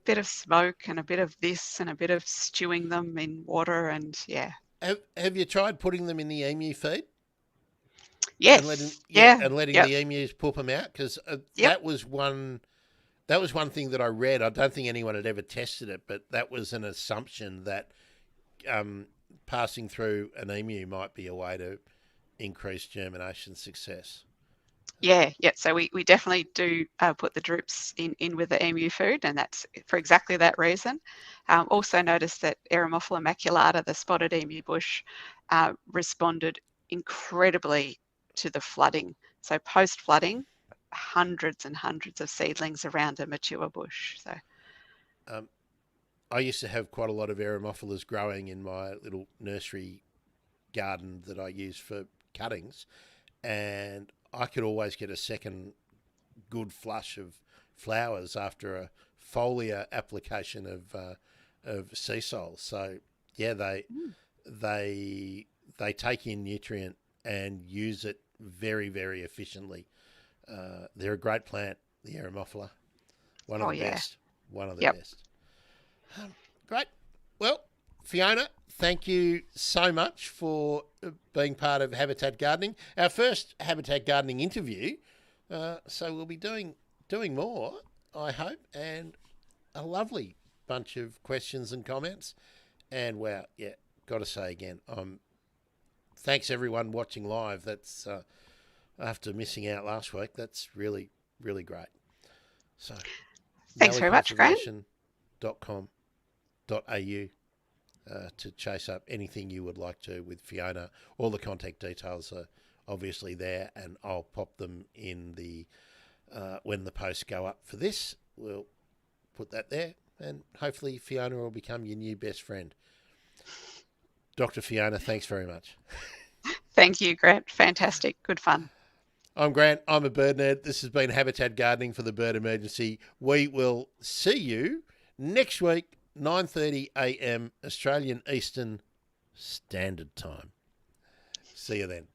bit of smoke and a bit of this and a bit of stewing them in water and yeah. Have you tried putting them in the emu feed? Yes. And letting the emus poop them out? Because that was one thing that I read. I don't think anyone had ever tested it, but that was an assumption that passing through an emu might be a way to increase germination success. Yeah. So we definitely do put the drupes in with the emu food, and that's for exactly that reason. Also noticed that Eremophila maculata, the spotted emu bush, responded incredibly to the flooding. So post-flooding, hundreds and hundreds of seedlings around a mature bush. So I used to have quite a lot of eremophilas growing in my little nursery garden that I use for cuttings, and I could always get a second good flush of flowers after a foliar application of sea salt. So yeah, they take in nutrient and use it very, very efficiently. They're a great plant, the eremophila. One of the best. One of the best. Great. Well, Fiona, thank you so much for being part of Habitat Gardening. Our first Habitat Gardening interview. So we'll be doing more, I hope, and a lovely bunch of questions and comments. And wow, yeah, got to say again, thanks everyone watching live. That's after missing out last week. That's really, really great. So thanks very much, Grant. malleeconservation.com.au to chase up anything you would like to with Fiona. All the contact details are obviously there, and I'll pop them in the when the posts go up for this. We'll put that there, and hopefully Fiona will become your new best friend. Dr. Fiona, thanks very much. Thank you, Grant. Fantastic. Good fun. I'm Grant. I'm a bird nerd. This has been Habitat Gardening for the Bird Emergency. We will see you next week, 9:30 a.m. Australian Eastern Standard Time. See you then.